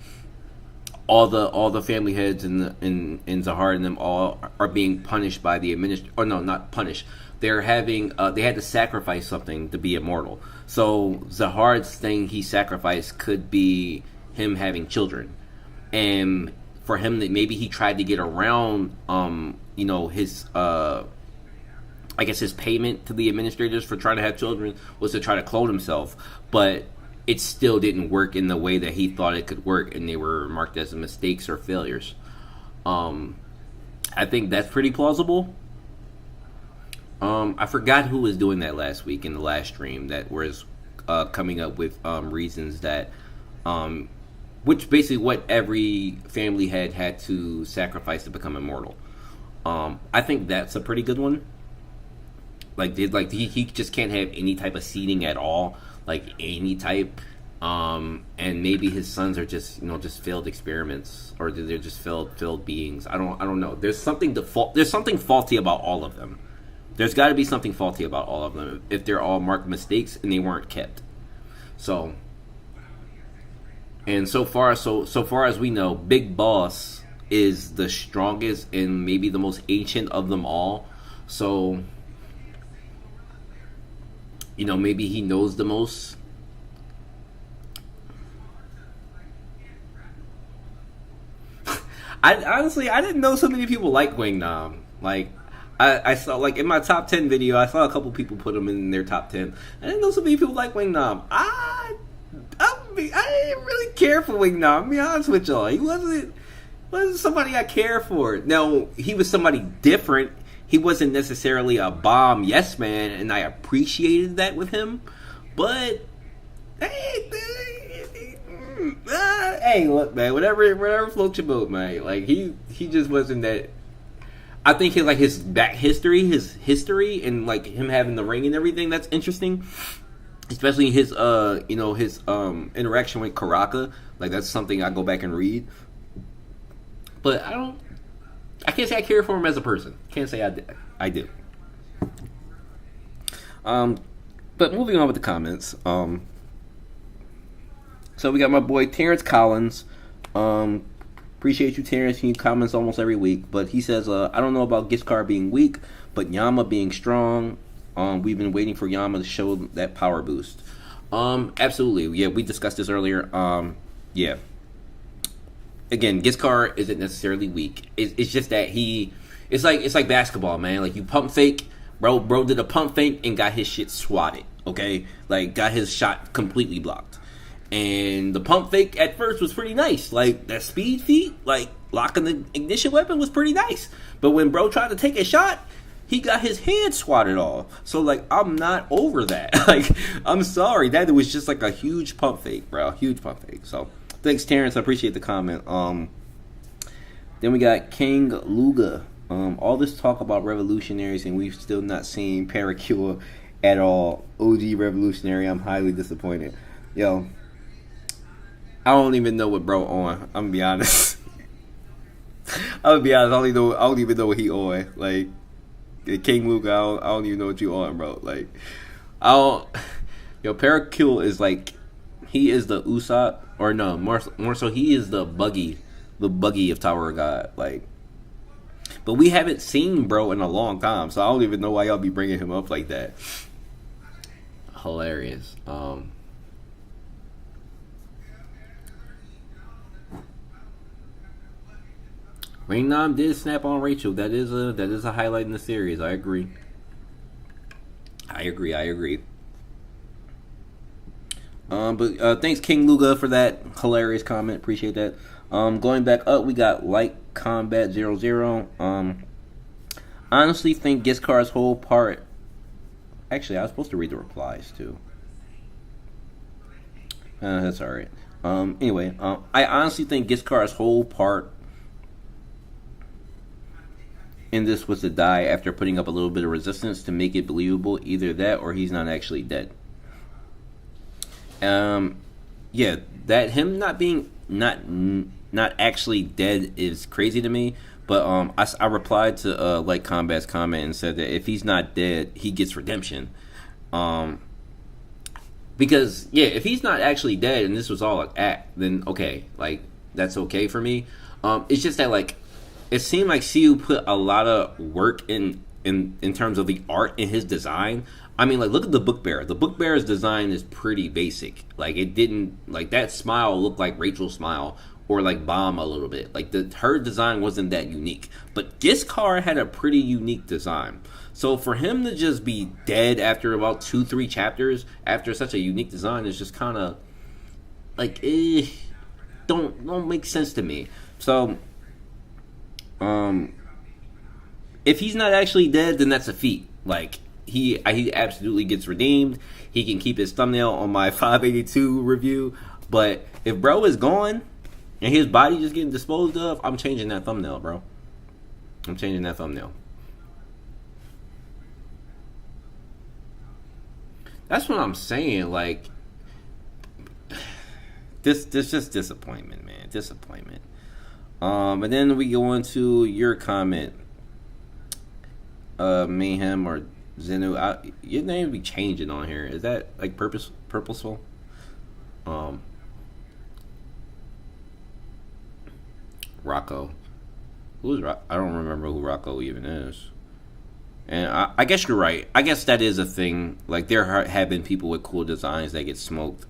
the family heads in Zahard and them all are being punished by the or no, not punished. They're having they had to sacrifice something to be immortal. So Zahard's thing he sacrificed could be him having children, and for him that maybe he tried to get around his I guess his payment to the administrators for trying to have children was to try to clone himself, but it still didn't work in the way that he thought it could work, and they were marked as mistakes or failures. I think that's pretty plausible. I forgot who was doing that last week in the last stream that was coming up with reasons that, which basically what every family had to sacrifice to become immortal. I think that's a pretty good one. He just can't have any type of seeding at all, any type, and maybe his sons are just failed experiments, or they're just failed beings. I don't know. There's something faulty about all of them. There's got to be something faulty about all of them if they're all marked mistakes and they weren't kept. So, and so far as we know, Big Boss is the strongest and maybe the most ancient of them all. So, maybe he knows the most. I didn't know so many people like Wing Nam. I saw, in my top 10 video, I saw a couple people put him in their top 10. I didn't know so many people like Wing Nam. I didn't really care for Wing Nam, to be honest with y'all. He wasn't somebody I care for. Now, he was somebody different. He wasn't necessarily a bomb yes man, and I appreciated that with him. But hey, look, man, whatever floats your boat, man. He just wasn't that. I think his back history, and like him having the ring and everything, that's interesting. Especially his his interaction with Karaka. Like that's something I go back and read. But I can't say I care for him as a person. Can't say I do. But moving on with the comments. So we got my boy Terrence Collins. Appreciate you, Terrence. He comments almost every week. But he says, I don't know about Giscard being weak, but Yama being strong. We've been waiting for Yama to show that power boost. Absolutely. Yeah, we discussed this earlier. Yeah. Again, Giscard isn't necessarily weak. It's just that it's like basketball, man. Like you pump fake. Bro did a pump fake and got his shit swatted. Okay? Like got his shot completely blocked. And the pump fake at first was pretty nice. Like, that speed feat, like, locking the ignition weapon was pretty nice. But when bro tried to take a shot, he got his head swatted off. So, like, I'm not over that. Like, I'm sorry. That was just, like, a huge pump fake, bro. Huge pump fake. So, thanks, Terrence. I appreciate the comment. Then we got King Luga. All this talk about revolutionaries, and we've still not seen Paracure at all. OG revolutionary. I'm highly disappointed. Yo. I don't even know what bro on. I'm gonna be honest. I don't even know what he on. Like King Luke, I don't even know what you on, bro. Like I don't. Yo, Paracule is like he is the Usopp, or no, more so he is the buggy of Tower of God. Like, but we haven't seen bro in a long time, so I don't even know why y'all be bringing him up like that. Hilarious. Rainam did snap on Rachel. That is a highlight in the series. I agree. But thanks King Luga for that hilarious comment. Appreciate that. Going back up, we got Light Combat 00. Honestly think Giscard's whole part. Actually, I was supposed to read the replies too. That's alright. Anyway, I honestly think Giscard's whole part in this was to die after putting up a little bit of resistance to make it believable. Either that or he's not actually dead. Yeah, that him not being not actually dead is crazy to me. But I replied to Light Combat's comment and said that if he's not dead, he gets redemption. Because yeah, if he's not actually dead and this was all an act, then okay, like that's okay for me. It's just that like it seemed like Siu put a lot of work in terms of the art in his design. I mean, like, look at the Book Bearer. The Book Bearer's design is pretty basic. Like, it didn't, like, that smile looked like Rachel's smile or like Bomb a little bit. Like, her design wasn't that unique. But Giscard had a pretty unique design. So for him to just be dead after about 2-3 chapters after such a unique design is just kind of like, don't make sense to me. So, if he's not actually dead, then that's a feat. Like, he absolutely gets redeemed. He can keep his thumbnail on my 582 review. But if bro is gone and his body just getting disposed of, I'm changing that thumbnail, bro. I'm changing that thumbnail. That's what I'm saying. Like, this just disappointment, man. Disappointment. And then we go into your comment, Mayhem or Zenu. Your name be changing on here. Is that like purposeful? Rocco. Who's Rocco? I don't remember who Rocco even is. And I guess you're right. I guess that is a thing. Like, there have been people with cool designs that get smoked.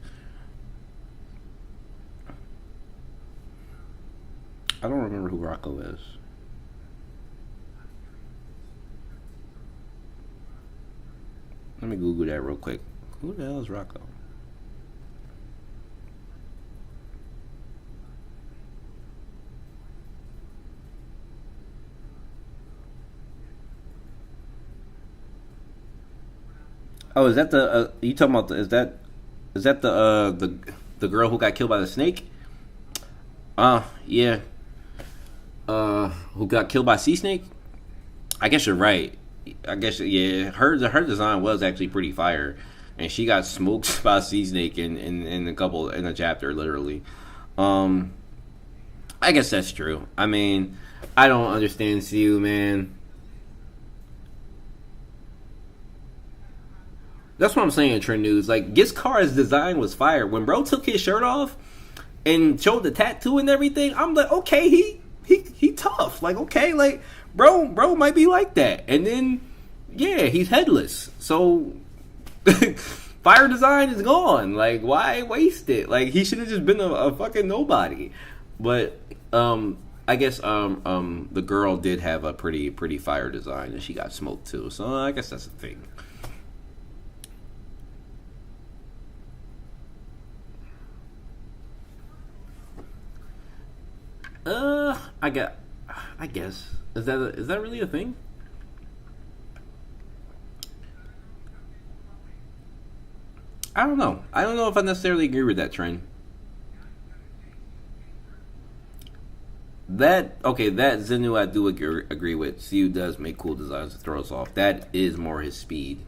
I don't remember who Rocco is. Let me Google that real quick. Who the hell is Rocco? Oh, is that the you talking about? Is that the girl who got killed by the snake? Yeah. Who got killed by Sea Snake? I guess you're right. I guess yeah, her design was actually pretty fire, and she got smoked by Sea Snake in a couple in a chapter literally. Um, I guess that's true. I mean, I don't understand Siu, man. That's what I'm saying, Trend News. Like, Gizkar's design was fire. When bro took his shirt off and showed the tattoo and everything, I'm like, okay, he tough. Like, okay, like bro might be like that. And then yeah, he's headless. So fire design is gone. Like, why waste it? Like, he should have just been a fucking nobody. But I guess the girl did have a pretty fire design, and she got smoked too. So I guess that's a thing. I got. I guess is that really a thing? I don't know. I don't know if I necessarily agree with that trend. That okay? That Zenu I do agree with. Siu does make cool designs to throw us off. That is more his speed.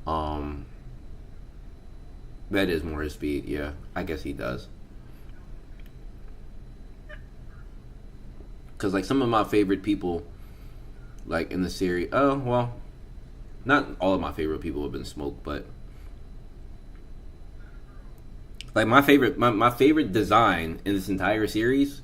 Um, that is more his speed. Yeah, I guess he does. Because like some of my favorite people, like in the series. Oh well, not all of my favorite people have been smoked, but like my favorite design in this entire series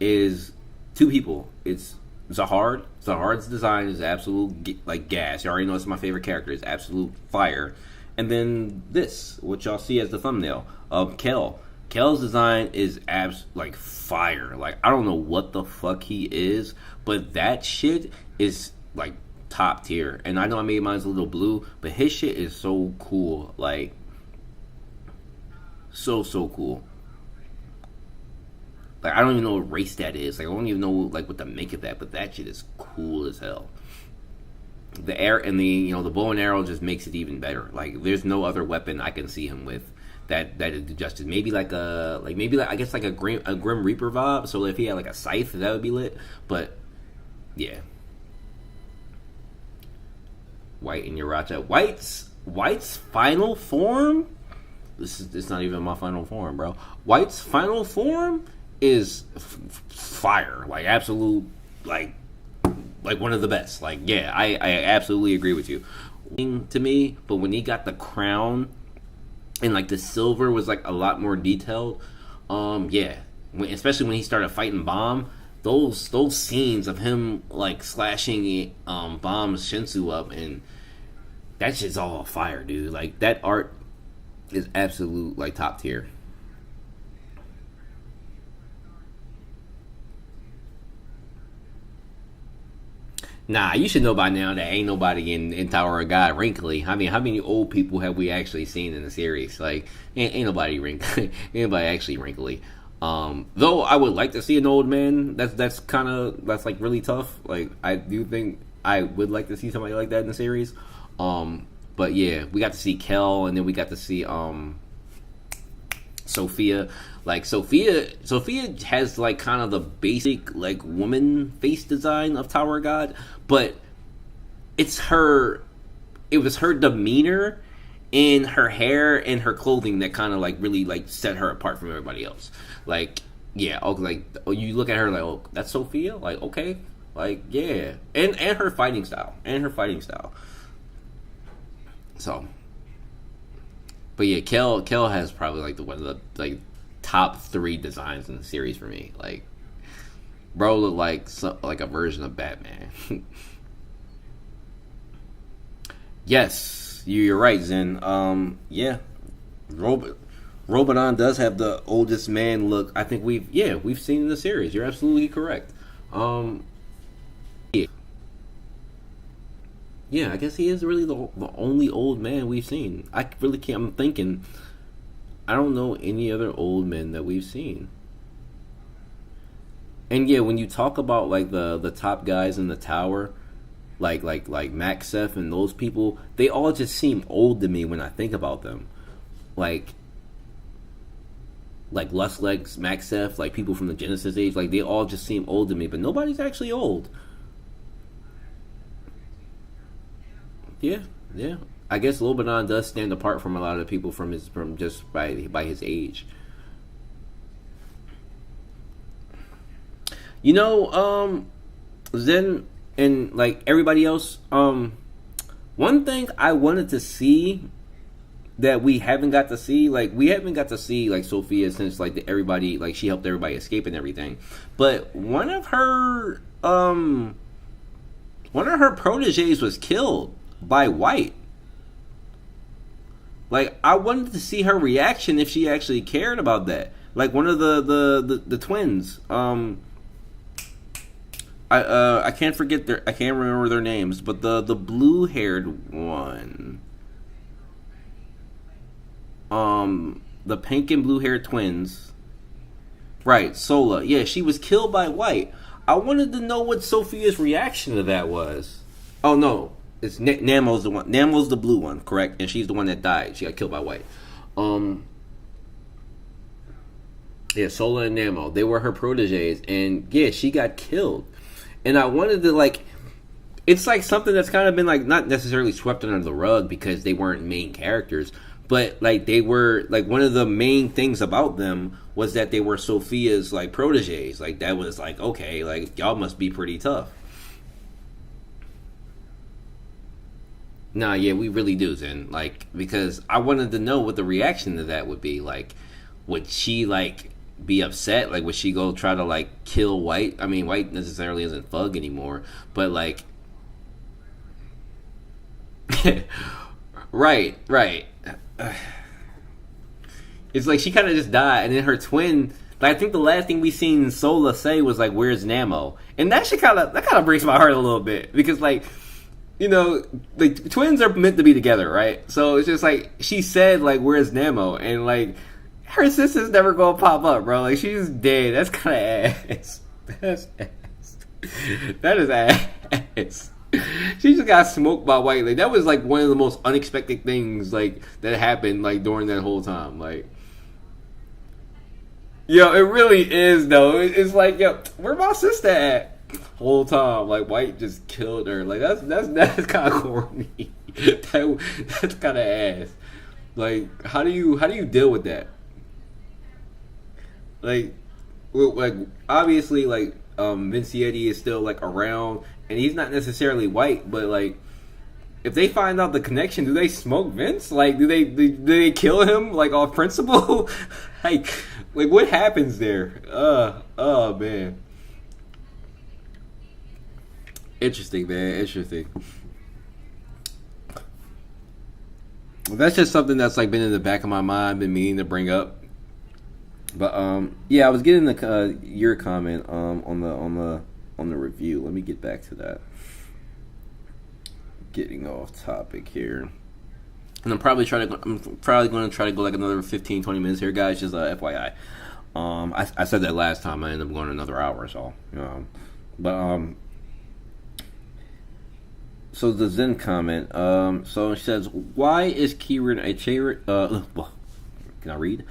is two people. It's Zahard. Zahard's design is absolute like gas. You already know it's my favorite character. It's absolute fire. And then this, what y'all see as the thumbnail of Kel. Kel's design is like fire. Like, I don't know what the fuck he is, but that shit is like top tier. And I know I made mine a little blue, but his shit is so cool. Like, so cool. Like, I don't even know what race that is. Like, I don't even know like what to make of that, but that shit is cool as hell. The air and the bow and arrow just makes it even better. Like, there's no other weapon I can see him with that is adjusted. Maybe I guess like a Grim Reaper vibe. So if he had like a scythe, that would be lit. But yeah, White and Uracha. White's final form. It's not even my final form, bro. White's final form is fire. Like, absolute, like one of the best. Like, yeah, I absolutely agree with you. To me, but when he got the crown and like the silver was like a lot more detailed, yeah, especially when he started fighting Bomb, those scenes of him like slashing Bomb's Shinsu up, and that shit's all fire, dude. Like, that art is absolute like top tier. Nah, you should know by now that ain't nobody in Tower of God wrinkly. I mean, how many old people have we actually seen in the series? Like, ain't nobody wrinkly. Ain't nobody actually wrinkly. Though I would like to see an old man. That's like really tough. Like, I do think I would like to see somebody like that in the series. But yeah, we got to see Kel, and then we got to see Sophia. Like, Sophia has like kind of the basic like woman face design of Tower God, but it was her demeanor and her hair and her clothing that kind of like really like set her apart from everybody else. Like, yeah, like you look at her like, oh, that's Sophia. Like, okay, like, yeah, and her fighting style So, but yeah, Kel has probably like one of the like top 3 designs in the series for me. Like, bro looked like a version of Batman. Yes, you're right, Zen. Yeah, Robodon does have the oldest man look I think we've seen in the series. You're absolutely correct. Yeah, yeah, I guess he is really the only old man we've seen. I really can't. I'm thinking. I don't know any other old men that we've seen. And yeah, when you talk about like the top guys in the tower, like Maxef and those people, they all just seem old to me when I think about them. Like Lustlegs, Maxef, like people from the Genesis age, like they all just seem old to me, but nobody's actually old. Yeah, yeah. I guess Lobanon does stand apart from a lot of people from just by his age. You know, Zen and like everybody else, one thing I wanted to see that we haven't got to see, like we haven't got to see like Sophia since like everybody like she helped everybody escape and everything. But one of her proteges was killed by White. Like I wanted to see her reaction if she actually cared about that. Like one of the twins. I can't forget I can't remember their names, but the blue haired one. The pink and blue haired twins. Right, Sola. Yeah, she was killed by White. I wanted to know what Sophia's reaction to that was. Oh no, it's Namo's the one. Namo's the blue one, correct? And she's the one that died. She got killed by White. Yeah, Sola and Namo. They were her proteges, and yeah, she got killed. And I wanted to like. It's like something that's kind of been like not necessarily swept under the rug because they weren't main characters, but like they were like one of the main things about them was that they were Sophia's like proteges. Like that was like okay, like y'all must be pretty tough. Nah, yeah, we really do, Zen. Like because I wanted to know what the reaction to that would be. Like, would she like be upset? Like, would she go try to like kill White? I mean, White necessarily isn't Thug anymore, but like, right, right. It's like she kind of just died, and then her twin. Like, I think the last thing we seen Sola say was like, "Where's Namo?" And that shit kind of breaks my heart a little bit because like, you know, like twins are meant to be together, right? So it's just like she said like, "Where's Namo?" And like her sister's never gonna pop up, bro. Like she's dead. That's kind of ass. That's ass. That is ass. She just got smoked by White. Like that was like one of the most unexpected things like that happened like during that whole time. Like, yo, it really is though. It's like, yo, where my sister at? Whole time, like White just killed her. Like that's kind of corny. That's kind of ass. Like, how do you deal with that? Like, like obviously, like Vincietti is still like around, and he's not necessarily White, but like, if they find out the connection, do they smoke Vince? Like, do they kill him like off principle? like what happens there? Oh man, interesting, man, interesting. Well, that's just something that's like been in the back of my mind, been meaning to bring up. But yeah, I was getting the your comment on the review. Let me get back to that. Getting off topic here, and I'm probably going to try to go like another 15, 20 minutes here, guys. Just FYI. I said that last time. I ended up going another hour or so. But so the Zen comment. So it says, why is Kieran a traitor? Can I read?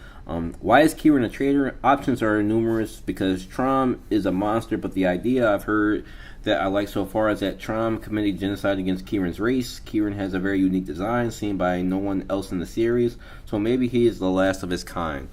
Why is Kieran a traitor? Options are numerous because Trom is a monster, but the idea I've heard that I like so far is that Trom committed genocide against Kieran's race. Kieran has a very unique design seen by no one else in the series, so maybe he is the last of his kind.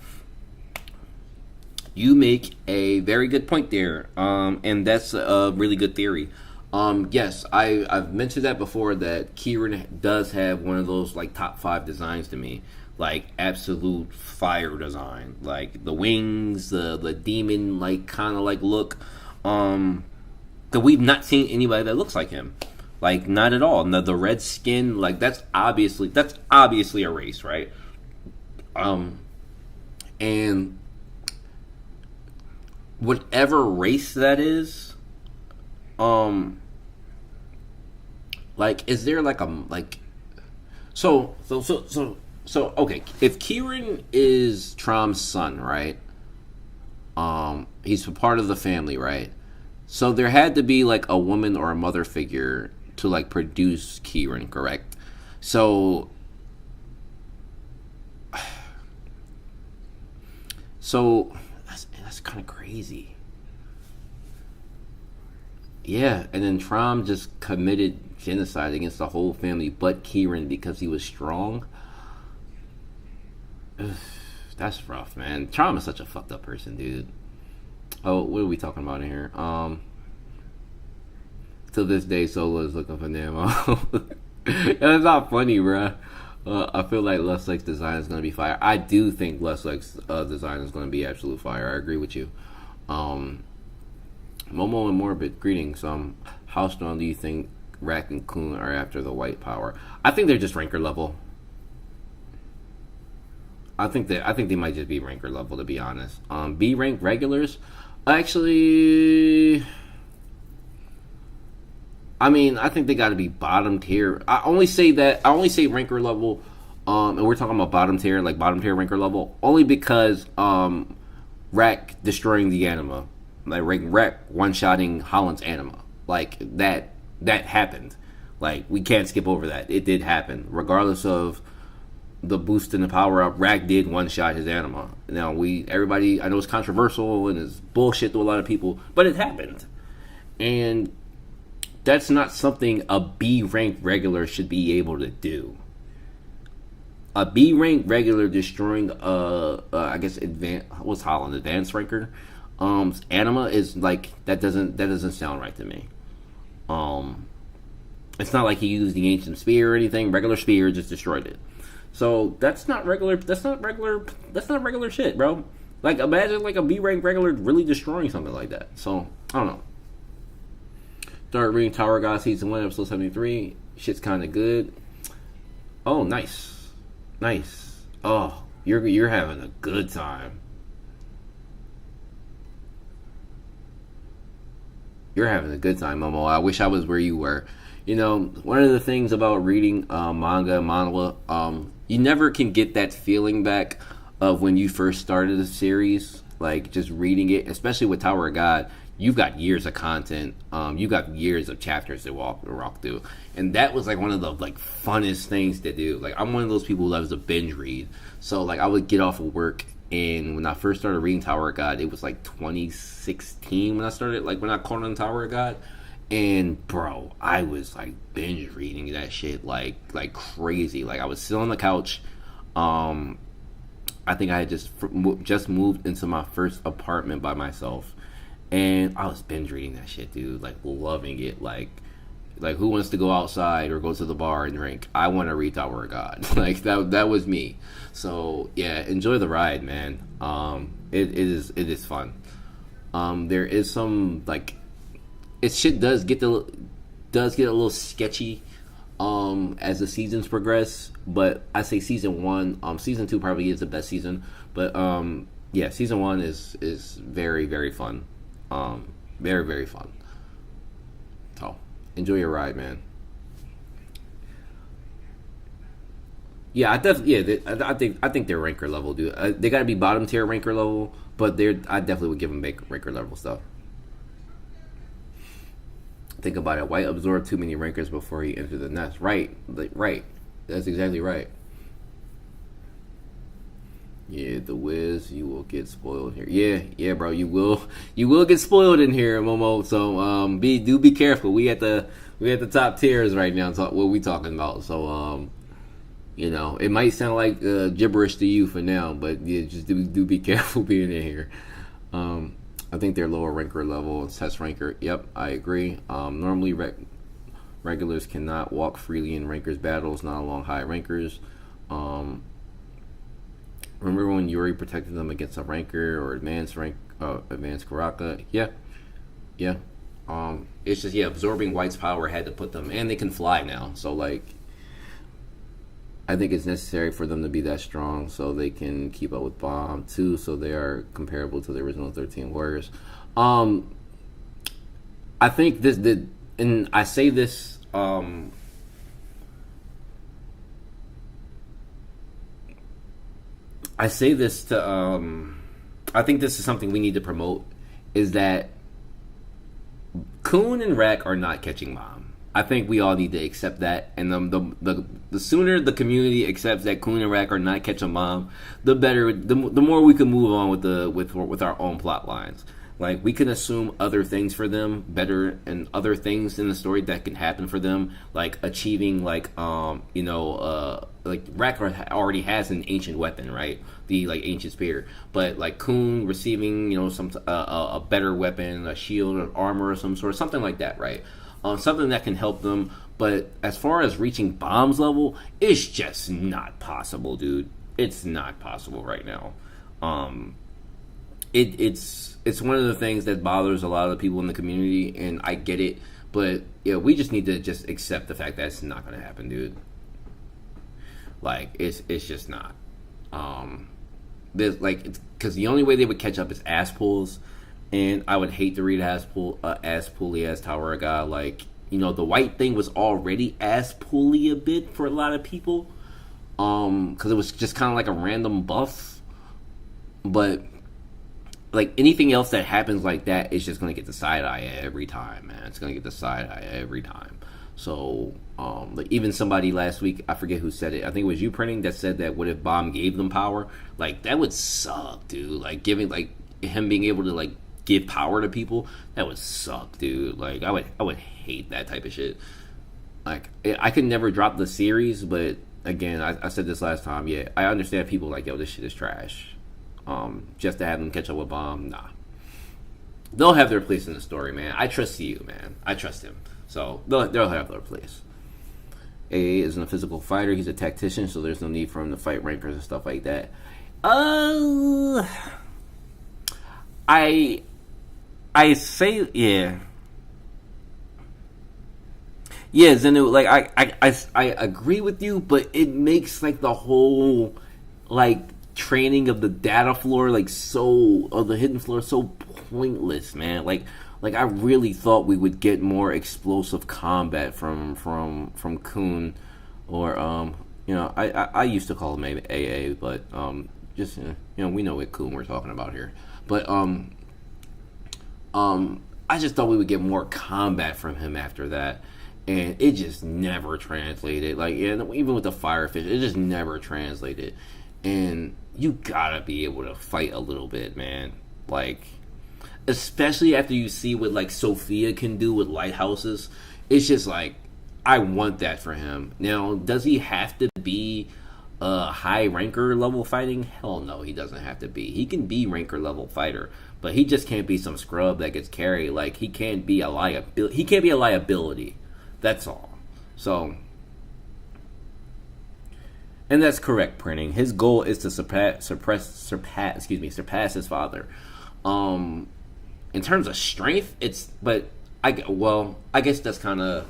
You make a very good point there, and that's a really good theory. Yes, I've mentioned that before, that Kieran does have one of those like top 5 designs to me. Like absolute fire design, like the wings, the demon like kind of like look. That we've not seen anybody that looks like him, like not at all. The red skin, like that's obviously a race, right? And whatever race that is, like is there like a like so okay, if Kieran is Trom's son, right? He's a part of the family, right? So there had to be like a woman or a mother figure to like produce Kieran, correct? So that's kind of crazy. Yeah, and then Trom just committed genocide against the whole family but Kieran because he was strong. That's rough, man. Trom is such a fucked up person, dude. Oh, what are we talking about in here? To this day, Solo is looking for Nemo. That's not funny, bruh. I feel like Luslike's design is going to be fire. I do think Luslike's design is going to be absolute fire. I agree with you. Um, Momo and Morbid, greetings. How strong do you think Rack and Kun are after the white power? I think they're just ranker level. I think they might just be ranker level, to be honest. B rank regulars, actually. I mean, I think they got to be bottom tier. I only say ranker level, and we're talking about bottom tier, like bottom tier ranker level, only because Rack destroying the anima, like Rack one shotting Holland's anima, like that happened. Like we can't skip over that. It did happen, regardless of the boost in the power up. Rack did one shot his anima. Now everybody, I know it's controversial and it's bullshit to a lot of people, but it happened, and that's not something a B rank regular should be able to do. A B rank regular destroying I guess what's Holland advanced ranker anima is like that doesn't sound right to me. It's not like he used the ancient spear or anything. Regular spear just destroyed it. So that's not regular. That's not regular shit, bro. Like imagine like a B rank regular really destroying something like that. So I don't know. Start reading Tower God Season 1, Episode 73. Shit's kind of good. Oh, nice. Nice. Oh, you're having a good time. You're having a good time, Momo. I wish I was where you were. You know, one of the things about reading manga and manhwa, you never can get that feeling back of when you first started a series. Like, just reading it, especially with Tower of God. You've got years of content. You got years of chapters to walk through, and that was like one of the like funnest things to do. Like I'm one of those people who loves to binge read. So like I would get off of work, and when I first started reading Tower of God, it was like 2016 when I started. Like when I caught on Tower of God, and bro, I was like binge reading that shit like crazy. Like I would sit on the couch. I think I had just moved into my first apartment by myself. And I was binge reading that shit, dude. Like loving it. Like who wants to go outside or go to the bar and drink? I want to read Tower of God. Like that was me. So yeah, enjoy the ride, man. It is fun. There is some like shit does get a little sketchy as the seasons progress. But I say season 1, season 2 probably is the best season. But yeah, season 1 is very, very fun. Very, very fun. So, enjoy your ride, man. Yeah, I think they're ranker level, dude. They got to be bottom tier ranker level, but I definitely would give them ranker level stuff. Think about it. Why absorb too many rankers before he entered the nest? Right, right. That's exactly right. Yeah, the Wiz, you will get spoiled here. Yeah, bro, you will get spoiled in here, Momo. So be careful. We at the top tiers right now. What we talking about? So you know, it might sound like gibberish to you for now, but yeah, just do be careful being in here. I think they're lower ranker level. Test ranker. Yep, I agree. Normally regulars cannot walk freely in rankers battles, not along high rankers. Remember when Yuri protected them against a ranker or advanced Karaka? Yeah. It's just absorbing White's power had to put them, and they can fly now. So like, I think it's necessary for them to be that strong so they can keep up with Bomb too. So they are comparable to the original 13 Warriors. I think and I say this. I say this to, I think this is something we need to promote, is that Kun and Rack are not catching Mom. I think we all need to accept that, and the sooner the community accepts that Kun and Rack are not catching Mom, the better, the more we can move on with our own plot lines. Like, we can assume other things for them better, and other things in the story that can happen for them, like achieving, like, like Rackard already has an ancient weapon, right? The, like, ancient spear. But, like, Kun receiving, some a better weapon, a shield or armor of some sort, something like that, right? Something that can help them. But as far as reaching Bomb's level, it's just not possible, dude. It's not possible right now. It's one of the things that bothers a lot of the people in the community, and I get it, but yeah, we just need to just accept the fact that it's not going to happen, dude. Like, it's just not. There's like, because the only way they would catch up is ass pulls, and I would hate to read ass pulley as Tower of God. Like, the white thing was already ass pulley a bit for a lot of people, because it was just kind of like a random buff, but like anything else that happens like that is just going to get the side eye every time, man. It's going to get the side eye every time. So, like, even somebody last week, I forget who said it. I think it was you, Printing, that said that what if Bomb gave them power? Like, that would suck, dude. Like, giving, like, him being able to, like, give power to people, that would suck, dude. Like, I would hate that type of shit. Like, I could never drop the series, but again, I said this last time. Yeah, I understand people like, yo, this shit is trash. Just to have them catch up with Bomb, nah. They'll have their place in the story, man. I trust you, man. I trust him. So, they'll have their place. AA isn't a physical fighter. He's a tactician, so there's no need for him to fight rankers and stuff like that. I say, yeah. Yeah, Zenu, like, I agree with you, but it makes, like, the whole, like, training of the data floor, like, of the hidden floor, so pointless, man. Like I really thought we would get more explosive combat from Kun, or I used to call him AA, but just we know what Kun we're talking about here. But I just thought we would get more combat from him after that, and it just never translated. Like, even with the Firefish, it just never translated. And you gotta be able to fight a little bit, man. Like, especially after you see what, like, Sophia can do with lighthouses. It's just like, I want that for him. Now, does he have to be a high ranker level fighting? Hell no, he doesn't have to be. He can be ranker level fighter, but he just can't be some scrub that gets carried. Like, he can't be a liability. That's all. So, and that's correct, Printing. His goal is to surpass his father. In terms of strength, I guess that's kind of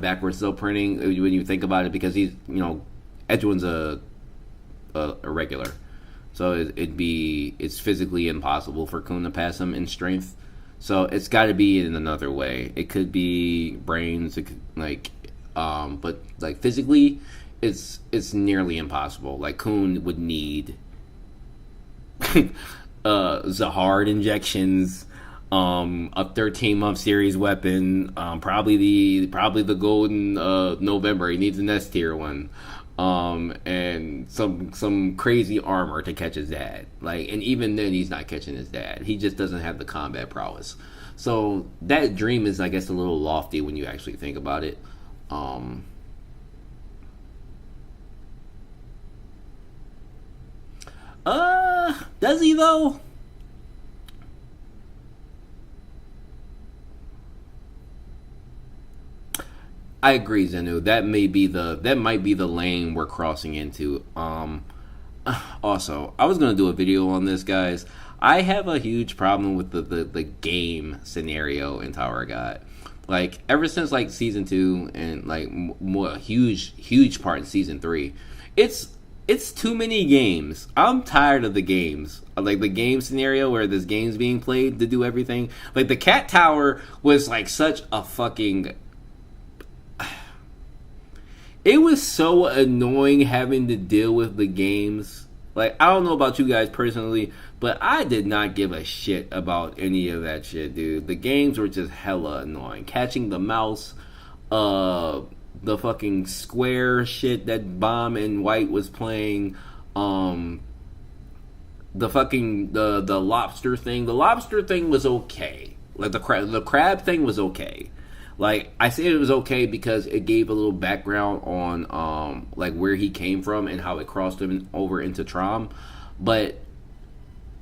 backwards though, Printing, when you think about it, because he's, Edwin's a regular, so it's physically impossible for Kun to pass him in strength. So it's got to be in another way. It could be brains, it could, but like physically, it's nearly impossible. Like, Kun would need Zahard injections, a 13-month series weapon, probably the golden November. He needs an S tier one, and some crazy armor to catch his dad. Like, and even then, he's not catching his dad. He just doesn't have the combat prowess. So that dream is, I guess, a little lofty when you actually think about it. Does he though? I agree, Zenu. That might be the lane we're crossing into. Also, I was gonna do a video on this, guys. I have a huge problem with the game scenario in Tower of God. Like, ever since, like, season 2 and, like, more a huge part in season 3, it's too many games. I'm tired of the games. Like, the game scenario where there's games being played to do everything. Like, the Cat Tower was, like, such a fucking... It was so annoying having to deal with the games. Like, I don't know about you guys personally, but I did not give a shit about any of that shit, dude. The games were just hella annoying. Catching the mouse, the fucking square shit that Bomb and White was playing, the lobster thing. The lobster thing was okay. Like the crab thing was okay. Like I say it was okay because it gave a little background on like where he came from and how it crossed him over into Trom. But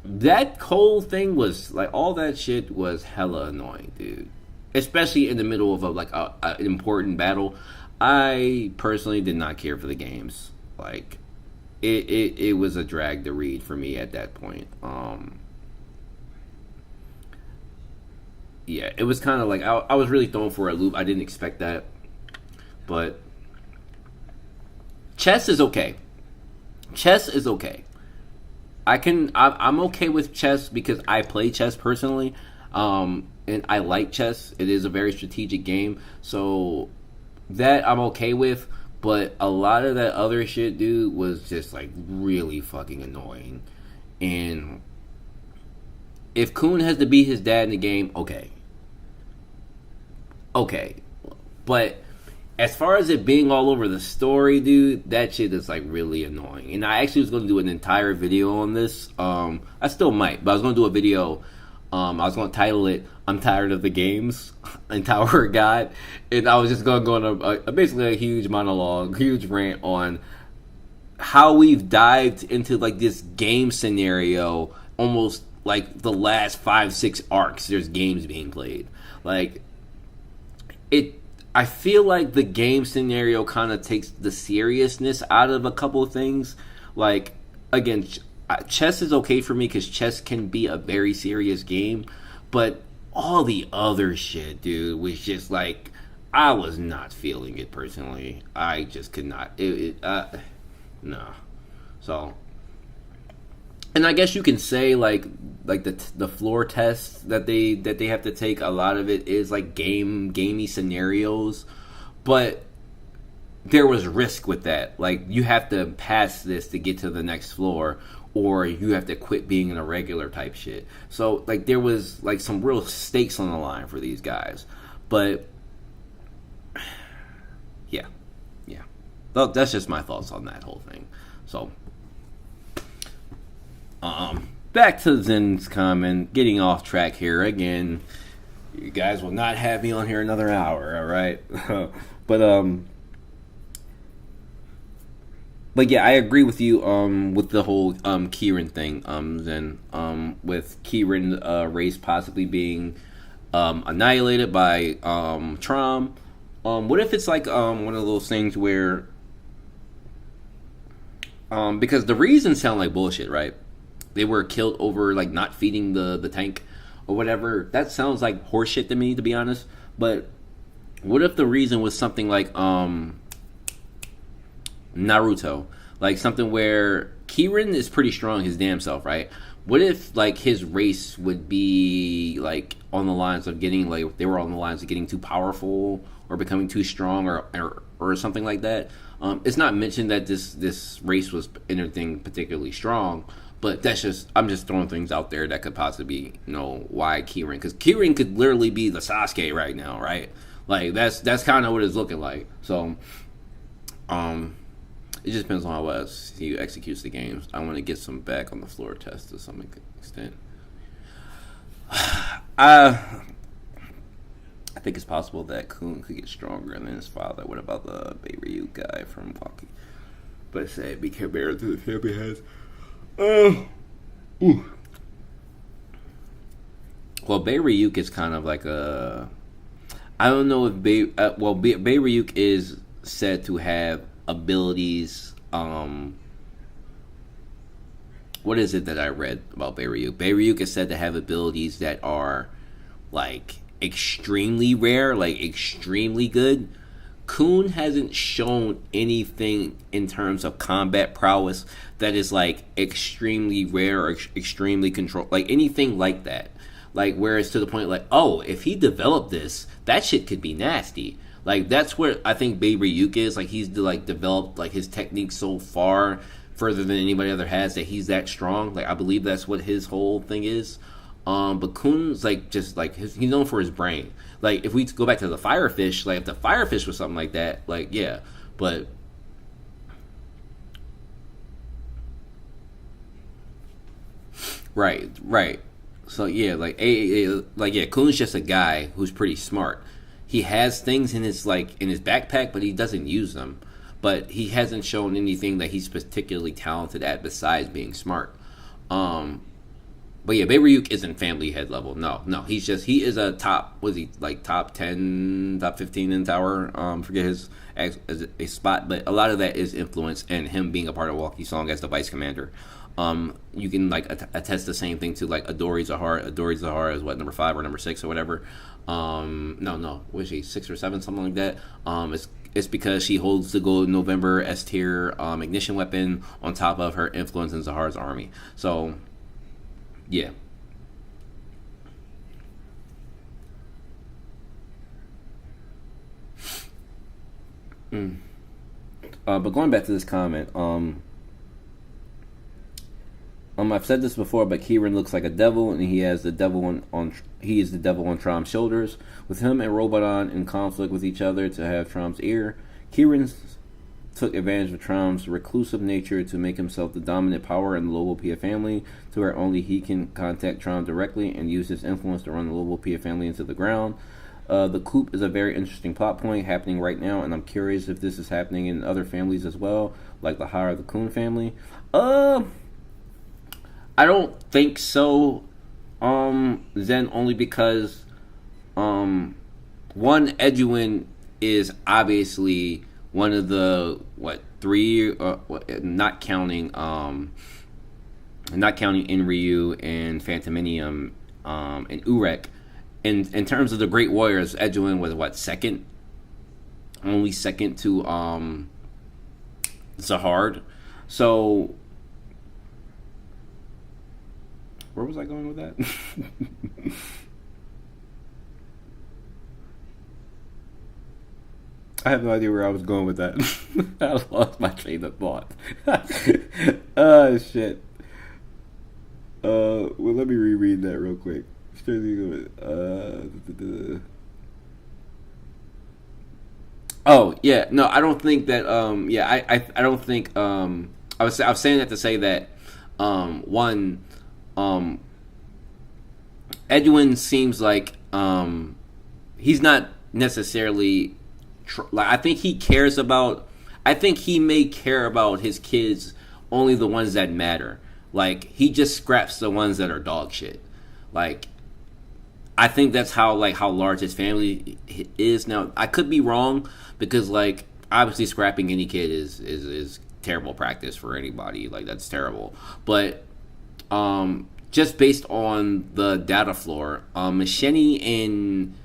that whole thing was like all that shit was hella annoying, dude. Especially in the middle of an important battle. I personally did not care for the games. Like it was a drag to read for me at that point. Yeah, it was kind of like I was really thrown for a loop. I didn't expect that, but chess is okay. Chess is okay. I'm okay with chess because I play chess personally, and I like chess. It is a very strategic game, so that I'm okay with. But a lot of that other shit, dude, was just like really fucking annoying. And if Kun has to beat his dad in the game, okay. Okay. But as far as it being all over the story, dude, that shit is like really annoying. And I actually was going to do an entire video on this. I still might, but I was going to do a video. I was going to title it "I'm Tired of the Games" and Tower of God, and I was just going to go on basically a huge monologue, huge rant on how we've dived into like this game scenario almost like the last 5-6 arcs. There's games being played, like it. I feel like the game scenario kind of takes the seriousness out of a couple of things. Like, again, chess is okay for me because chess can be a very serious game. But all the other shit, dude, was just like, I was not feeling it personally. I just could not. No. So, and I guess you can say like the floor tests that they have to take. A lot of it is like gamey scenarios, but there was risk with that. Like you have to pass this to get to the next floor, or you have to quit being in a regular type shit. So like there was like some real stakes on the line for these guys, but yeah. Well, that's just my thoughts on that whole thing. So. Back to Zen's comment, getting off track here again. You guys will not have me on here another hour, all right? But yeah, I agree with you with the whole Kieran thing, Zen. With Kieran race possibly being annihilated by Trom. What if it's like one of those things where because the reasons sound like bullshit, right? They were killed over like not feeding the tank or whatever. That sounds like horseshit to me, to be honest. But what if the reason was something like Naruto, like something where Kieran is pretty strong his damn self, right? What if like his race would be like on the lines of getting like they were on the lines of getting too powerful or becoming too strong or something like that? It's not mentioned that this race was anything particularly strong. But that's just, I'm just throwing things out there that could possibly be, why Kieran. Because Kieran could literally be the Sasuke right now, right? Like, that's kind of what it's looking like. So, it just depends on how well he executes the games. I want to get some back on the floor test to some extent. I think it's possible that Kun could get stronger than his father. What about the Beirut guy from Pocky? But say, be compared to the champion has. Well, Beirut is kind of like a. I don't know if Beirut is said to have abilities. What is it that I read about Beirut? Beirut is said to have abilities that are like extremely rare, like extremely good. Kun hasn't shown anything in terms of combat prowess that is like extremely rare or extremely controlled, like anything like that. Like where it's to the point like, oh, if he developed this, that shit could be nasty. Like that's where I think Baby Ryuk is. Like he's like developed like his technique so far further than anybody other has that he's that strong. Like I believe that's what his whole thing is. But Kun's like just like he's known for his brain. Like if we go back to the Firefish, like if the Firefish was something like that, like yeah, but Right, right. So yeah, Kun's just a guy who's pretty smart. He has things in his backpack, but he doesn't use them. But he hasn't shown anything that he's particularly talented at besides being smart. Um, but yeah, Baby isn't family head level. No, no, he is a top. Was he like top 10, top 15 in tower? Forget his spot, but a lot of that is influence and him being a part of Walkie Song as the vice commander. You can like attest the same thing to like Adori Zahar. Adori Zahar is what, number 5 or number 6 or whatever. No, was she 6 or 7, something like that? It's because she holds the Gold November S tier ignition weapon on top of her influence in Zahar's army. So, yeah. But going back to this comment, I've said this before, but Kieran looks like a devil, and he is the devil on Trom's shoulders. With him and Robodon in conflict with each other to have Trom's ear, Kieran took advantage of Trom's reclusive nature to make himself the dominant power in the Lobopia family, to where only he can contact Trom directly and use his influence to run the Lobopia family into the ground. The coup is a very interesting plot point happening right now, and I'm curious if this is happening in other families as well, like the Hire of the Kun family. I don't think so, Zen, only because, one, Edwin is obviously one of the, 3, not counting Inryu and Phantominium, and Urek. In terms of the Great Warriors, Edwin was, second? Only second to, Zahard. So, where was I going with that? I have no idea where I was going with that. I lost my train of thought. Oh, shit. Well, let me reread that real quick. Oh, yeah. No, I don't think that, I don't think, I was saying that to say that, one, Edwin seems like he's not necessarily I think he cares about, I think he may care about his kids, only the ones that matter. Like, he just scraps the ones that are dog shit. Like, I think that's how large his family is now. I could be wrong, because obviously scrapping any kid is terrible practice for anybody. Like, that's terrible. But just based on the data floor, Machini and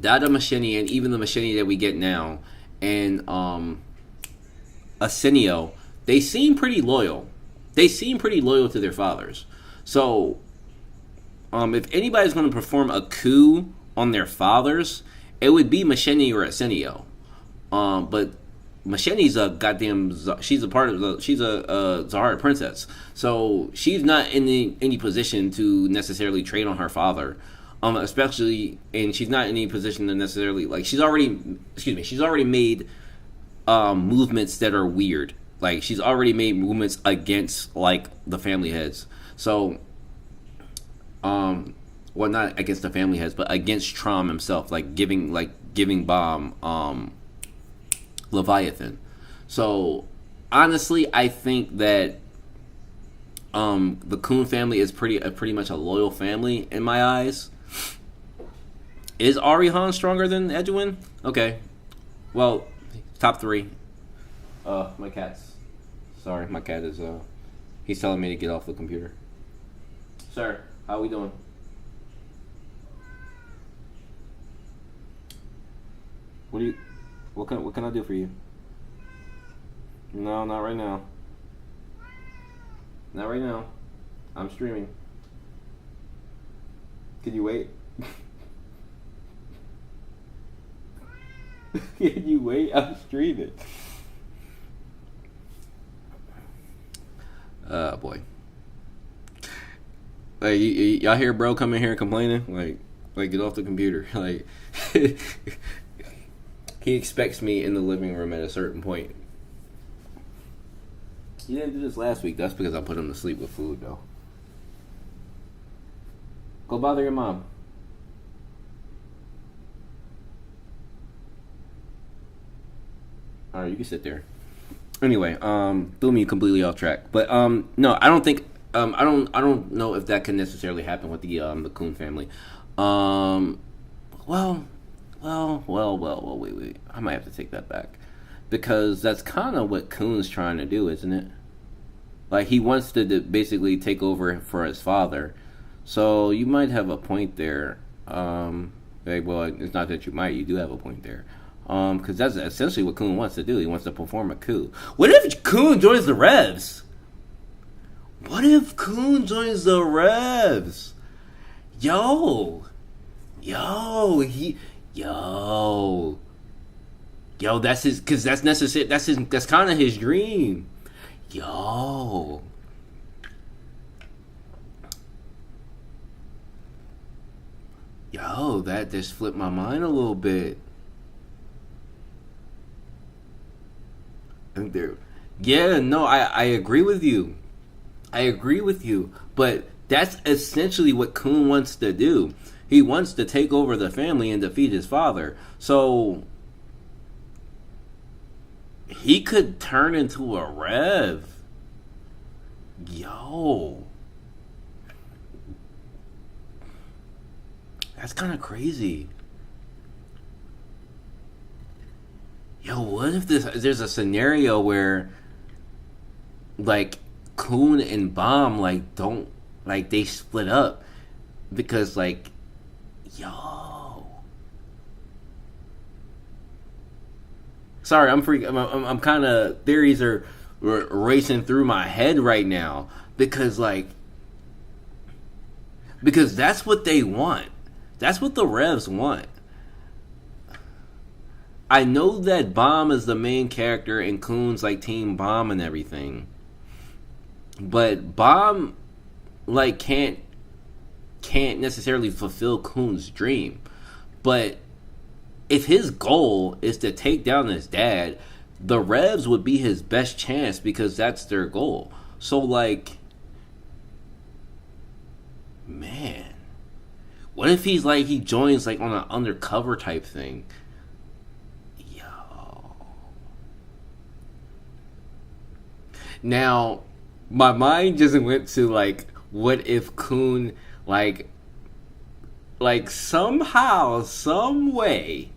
Machini, and even the Machini that we get now, and Arsenio, they seem pretty loyal. They seem pretty loyal to their fathers. So, if anybody's going to perform a coup on their fathers, it would be Machini or Arsenio. But Machini's a goddamn, she's a Zahara princess, so she's not in any position to necessarily trade on her father, especially, and she's not in any position to necessarily, she's already made movements that are weird. Like, she's already made movements against the family heads. So, well, not against the family heads, but against Trom himself, giving bomb Leviathan. So, honestly, I think that the Kun family is pretty much a loyal family in my eyes. Is Arihan stronger than Edwin? Okay. Well, top 3. My cat's. Sorry, my cat is, he's telling me to get off the computer. Sir, how we doing? What can I do for you? No, not right now. Not right now. I'm streaming. Can you wait? Can you wait? I'm streaming. Boy. Y'all hear bro come in here complaining? Get off the computer. He expects me in the living room at a certain point. He didn't do this last week. That's because I put him to sleep with food, though. Go bother your mom. All right, you can sit there. Anyway, threw me completely off track. But no, I don't think I don't know if that can necessarily happen with the Coon family. Well, wait. I might have to take that back because that's kind of what Coon's trying to do, isn't it? Like he wants to basically take over for his father. So you might have a point there. Well, it's not that you might. You do have a point there. Because that's essentially what Coon wants to do. He wants to perform a coup. What if Coon joins the Revs? What if Coon joins the Revs? Yo, that's his. Because that's necessary. That's kind of his dream. Yo. That just flipped my mind a little bit. Yeah, no, I agree with you. But that's essentially what Coon wants to do. He wants to take over the family and defeat his father. So he could turn into a Rev. Yo. That's kind of crazy. Yo, what if there's a scenario where like Coon and Bomb don't they split up because yo. Sorry, I'm kind of theories are racing through my head right now because that's what they want. That's what the Revs want. I know that Bomb is the main character and Coon's Team Bomb and everything. But Bomb can't necessarily fulfill Coon's dream. But if his goal is to take down his dad, the Revs would be his best chance because that's their goal. So man, what if he joins on an undercover type thing? Now, my mind just went to what if Coon somehow, some way.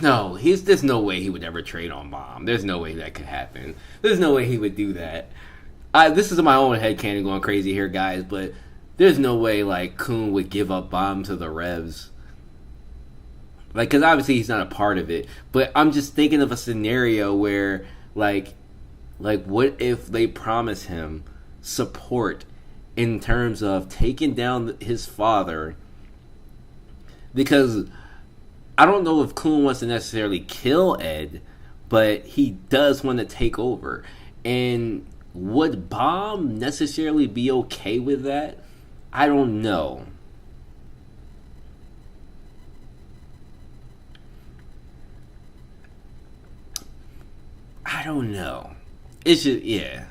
No, there's no way he would ever trade on Bomb. There's no way that could happen. There's no way he would do that. This is my own headcanon going crazy here, guys, but there's no way Coon would give up Bomb to the Revs. Because obviously he's not a part of it. But I'm just thinking of a scenario where what if they promise him support in terms of taking down his father? Because I don't know if Coon wants to necessarily kill Ed, but he does want to take over. And would Bomb necessarily be okay with that? I don't know. I don't know. It's just, yeah.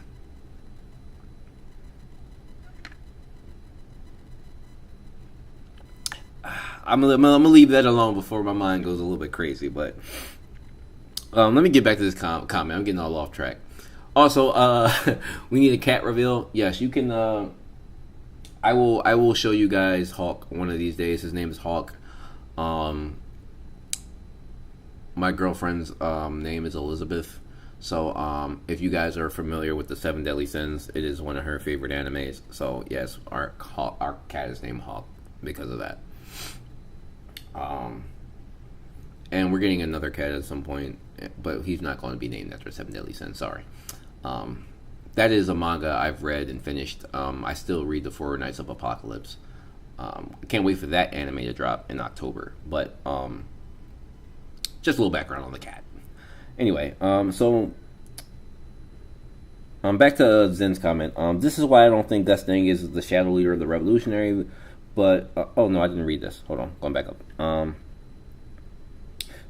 I'm gonna leave that alone before my mind goes a little bit crazy. But let me get back to this comment. I'm getting all off track. Also, we need a cat reveal. Yes, you can. I will show you guys Hawk one of these days. His name is Hawk. My girlfriend's name is Elizabeth. So, if you guys are familiar with the Seven Deadly Sins, it is one of her favorite animes. So, yes, our cat is named Hawk because of that. And we're getting another cat at some point, but he's not going to be named after Seven Deadly Sins. Sorry. That is a manga I've read and finished. I still read the Four Nights of Apocalypse. I can't wait for that anime to drop in October. But just a little background on the cat. Anyway, so back to Zen's comment. This is why I don't think Destiny is the shadow leader of the revolutionary. But oh no, I didn't read this. Hold on, going back up.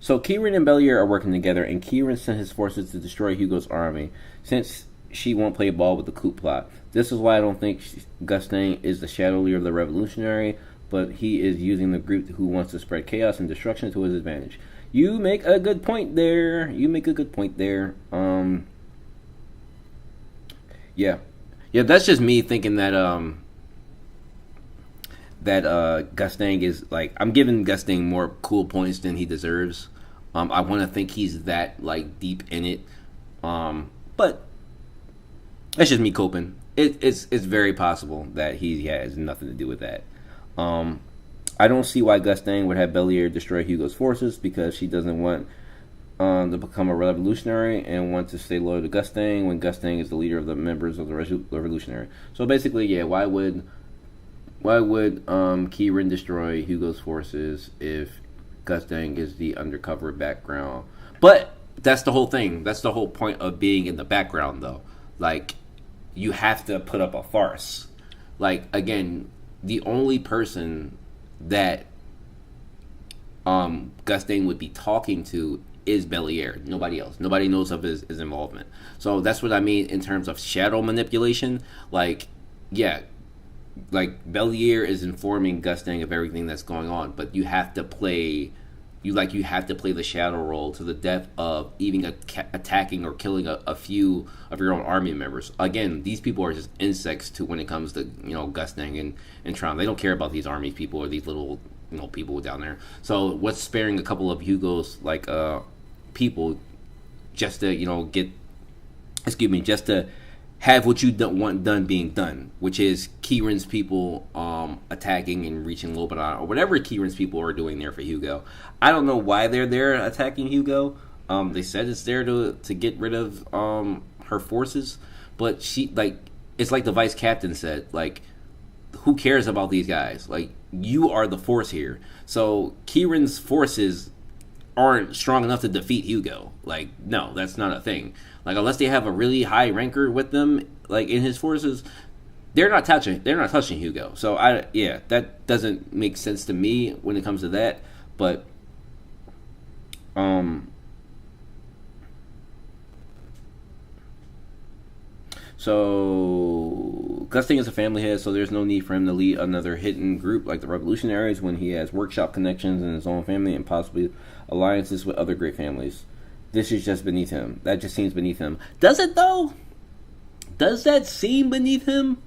So Kieran and Bellier are working together, and Kieran sent his forces to destroy Hugo's army, since she won't play ball with the coup plot. This is why I don't think Gustang is the shadow leader of the revolutionary, but he is using the group who wants to spread chaos and destruction to his advantage. You make a good point there. Yeah. Yeah, that's just me thinking that Gustang is like, I'm giving Gustang more cool points than he deserves. I want to think he's that like deep in it. But that's just me coping. It's very possible that he has nothing to do with that. I don't see why Gustang would have Bellier destroy Hugo's forces, because she doesn't want to become a revolutionary and want to stay loyal to Gustang when Gustang is the leader of the members of the revolutionary. So basically, yeah, why would Kieran destroy Hugo's forces if Gustang is the undercover background? But that's the whole thing. That's the whole point of being in the background, though. Like, you have to put up a farce. Like, again, the only person that Gustang would be talking to is Bellier. Nobody else. Nobody knows of his involvement. So that's what I mean in terms of shadow manipulation. Like, yeah, like Bellier is informing Gustang of everything that's going on, but you have to play the shadow role to the depth of even attacking or killing a few of your own army members. Again, these people are just insects to when it comes to Gustang and Tron. They don't care about these army people or these little people down there. So what's sparing a couple of Hugo's like people just to just to have what you don't want done being done, which is Kieran's people attacking and reaching Lobanon, or whatever Kieran's people are doing there for Hugo. I don't know why they're there attacking Hugo. They said it's there to get rid of her forces, but it's like the vice captain said, like, who cares about these guys? Like, you are the force here. So Kieran's forces aren't strong enough to defeat Hugo. Like, no, that's not a thing. Like, unless they have a really high ranker with them, like in his forces, they're not touching Hugo. So that doesn't make sense to me when it comes to that. But so Gusting is a family head, so there's no need for him to lead another hidden group like the Revolutionaries when he has workshop connections in his own family and possibly alliances with other great families. This is just beneath him. That just seems beneath him. Does it, though? Does that seem beneath him?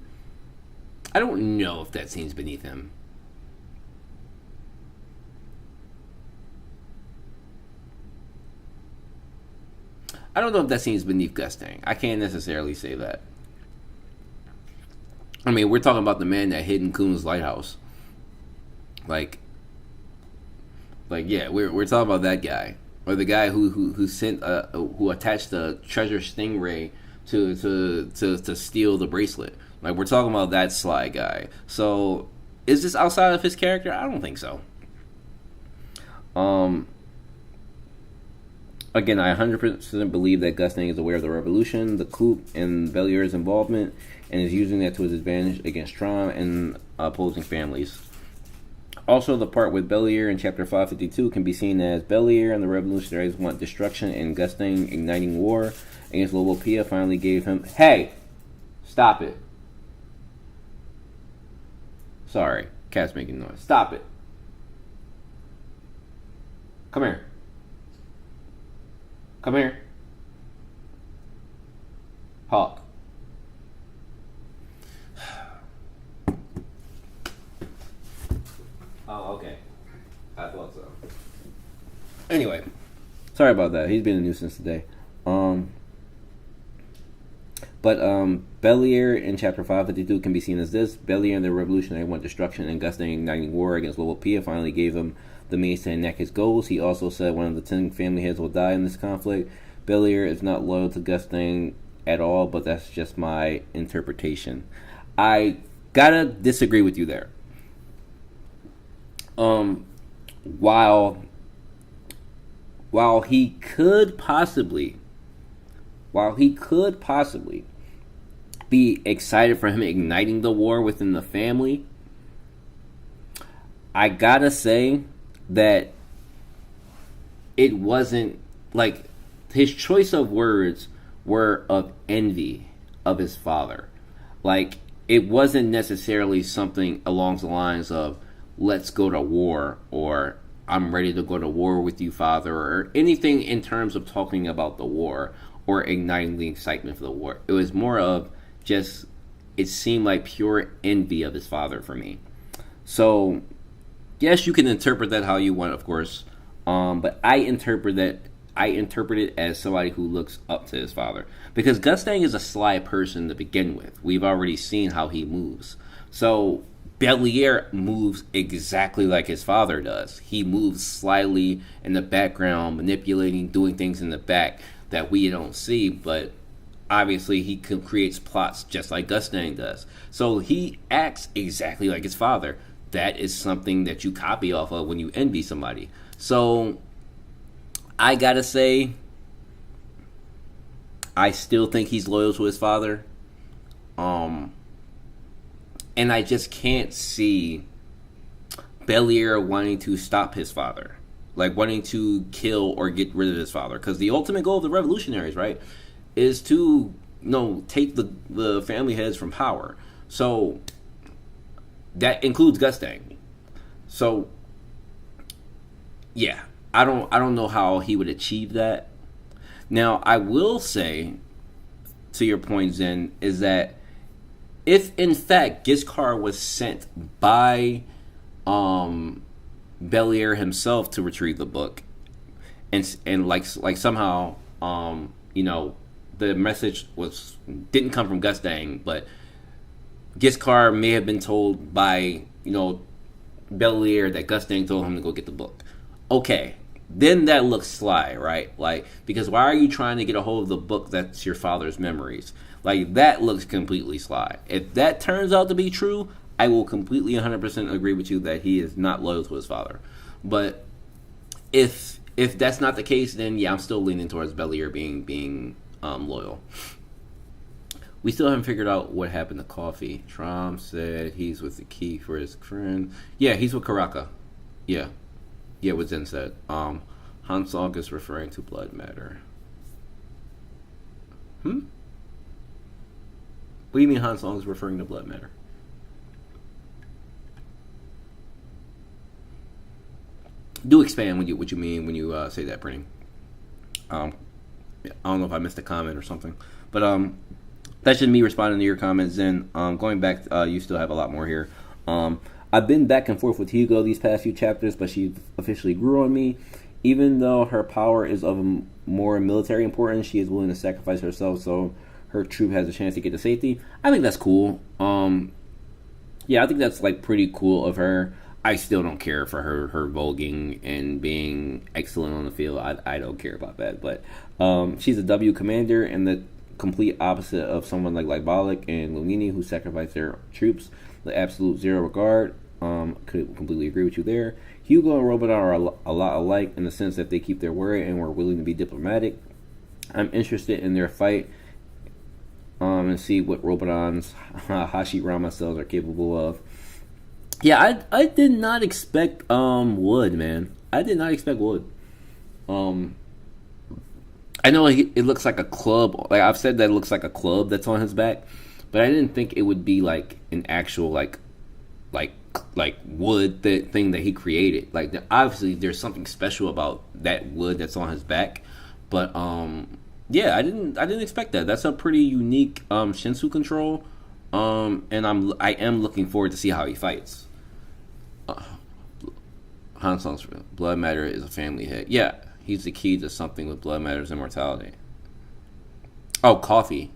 I don't know if that seems beneath him. I don't know if that seems beneath Gustang. I can't necessarily say that. I mean, we're talking about the man that hid in Coon's lighthouse. Like yeah, we're talking about that guy. Or the guy who sent who attached the treasure stingray to steal the bracelet. Like, we're talking about that sly guy. So is this outside of his character? I don't think so. Again, I 100% believe that Gustang is aware of the revolution, the coup, and Bellier's involvement, and is using that to his advantage against Tron and opposing families. Also, the part with Bellier in Chapter 552 can be seen as Bellier and the revolutionaries want destruction, and Gustang igniting war against Lobopia finally gave him... Hey! Stop it. Sorry. Cat's making noise. Stop it. Come here. Come here. Hawk. Oh, okay. I thought so. Anyway, sorry about that. He's been a nuisance today. Bellier in Chapter 552 can be seen as this. Bellier and the revolutionary want destruction, and Gustang igniting war against Lobopia finally gave him the means to enact his goals. He also said one of the 10 family heads will die in this conflict. Bellier is not loyal to Gustang at all, but that's just my interpretation. I gotta disagree with you there. While he could possibly be excited for him igniting the war within the family, I gotta say that it wasn't like his choice of words were of envy of his father. Like it wasn't necessarily something along the lines of let's go to war or I'm ready to go to war with you, father, or anything in terms of talking about the war or igniting the excitement for the war. It was more of just, it seemed like pure envy of his father for me. So, yes, you can interpret that how you want, of course, but I interpret it as somebody who looks up to his father. Because Gustang is a sly person to begin with. We've already seen how he moves. So Belier moves exactly like his father does. He moves slyly in the background, manipulating, doing things in the back that we don't see, but obviously he creates plots just like Gustang does. So he acts exactly like his father. That is something that you copy off of when you envy somebody. So I gotta say, I still think he's loyal to his father. And I just can't see Belier wanting to stop his father. Like wanting to kill or get rid of his father. Because the ultimate goal of the revolutionaries, right, is to, take the family heads from power. So that includes Gustang. So yeah, I don't know how he would achieve that. Now, I will say, to your point, Zen, is that if in fact Giscard was sent by Belier himself to retrieve the book, and like somehow the message didn't come from Gustang, but Giscard may have been told by Belier that Gustang told him to go get the book. Okay, then that looks sly, right? Like, because why are you trying to get a hold of the book that's your father's memories? Like, that looks completely sly. If that turns out to be true, I will completely 100% agree with you that he is not loyal to his father. But if that's not the case, then yeah, I'm still leaning towards Belier being loyal. We still haven't figured out what happened to Coffee. Trom said he's with the key for his friend. Yeah, he's with Karaka. Yeah, what Zen said. Hansong is referring to blood matter. What do you mean Hansong is referring to blood matter? Do expand what you mean when you say that, printing. I don't know if I missed a comment or something, but that's just me responding to your comments. Then going back, you still have a lot more here. I've been back and forth with Hugo these past few chapters, but she officially grew on me. Even though her power is of more military importance, she is willing to sacrifice herself so her troop has a chance to get to safety. I think that's cool. Yeah, I think that's like pretty cool of her. I still don't care for her voguing and being excellent on the field. I don't care about that. But she's a W commander and the complete opposite of someone like Balik and Lumini, who sacrifice their troops with absolute zero regard. Could completely agree with you there. Hugo and Robodan are a lot alike in the sense that they keep their word and were willing to be diplomatic. I'm interested in their fight and see what Robodan's Hashirama cells are capable of. Yeah, I did not expect Wood, man. I did not expect Wood. I know it looks like a club. Like I've said, that it looks like a club that's on his back, but I didn't think it would be like an actual like wood thing that he created. Like obviously, there's something special about that wood that's on his back, but yeah, I didn't expect that. That's a pretty unique Shinsu control, and I am looking forward to see how he fights. Hansong's blood matter is a family head. Yeah, he's the key to something with blood matter's immortality. Oh, Coffee.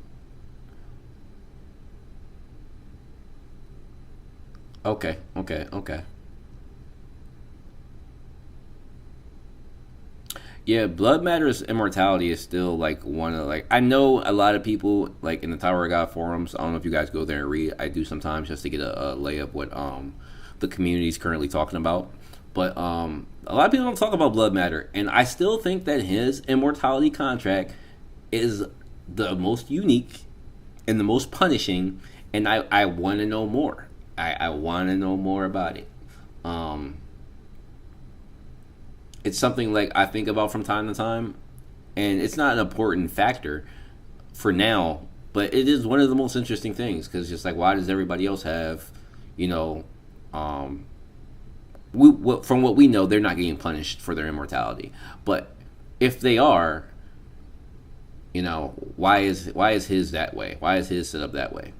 Okay. Yeah, blood matter's immortality is still like one of I know a lot of people like in the Tower of God forums. I don't know if you guys go there and read. I do sometimes just to get a lay of what the community is currently talking about. But a lot of people don't talk about blood matter, and I still think that his immortality contract is the most unique and the most punishing, and I want to know more. I want to know more about it. it's something like I think about from time to time, and it's not an important factor for now, but it is one of the most interesting things because just like why does everybody else have, you know, um, from what we know, they're not getting punished for their immortality, but if they are, you know, why is his that way? Why is his set up that way?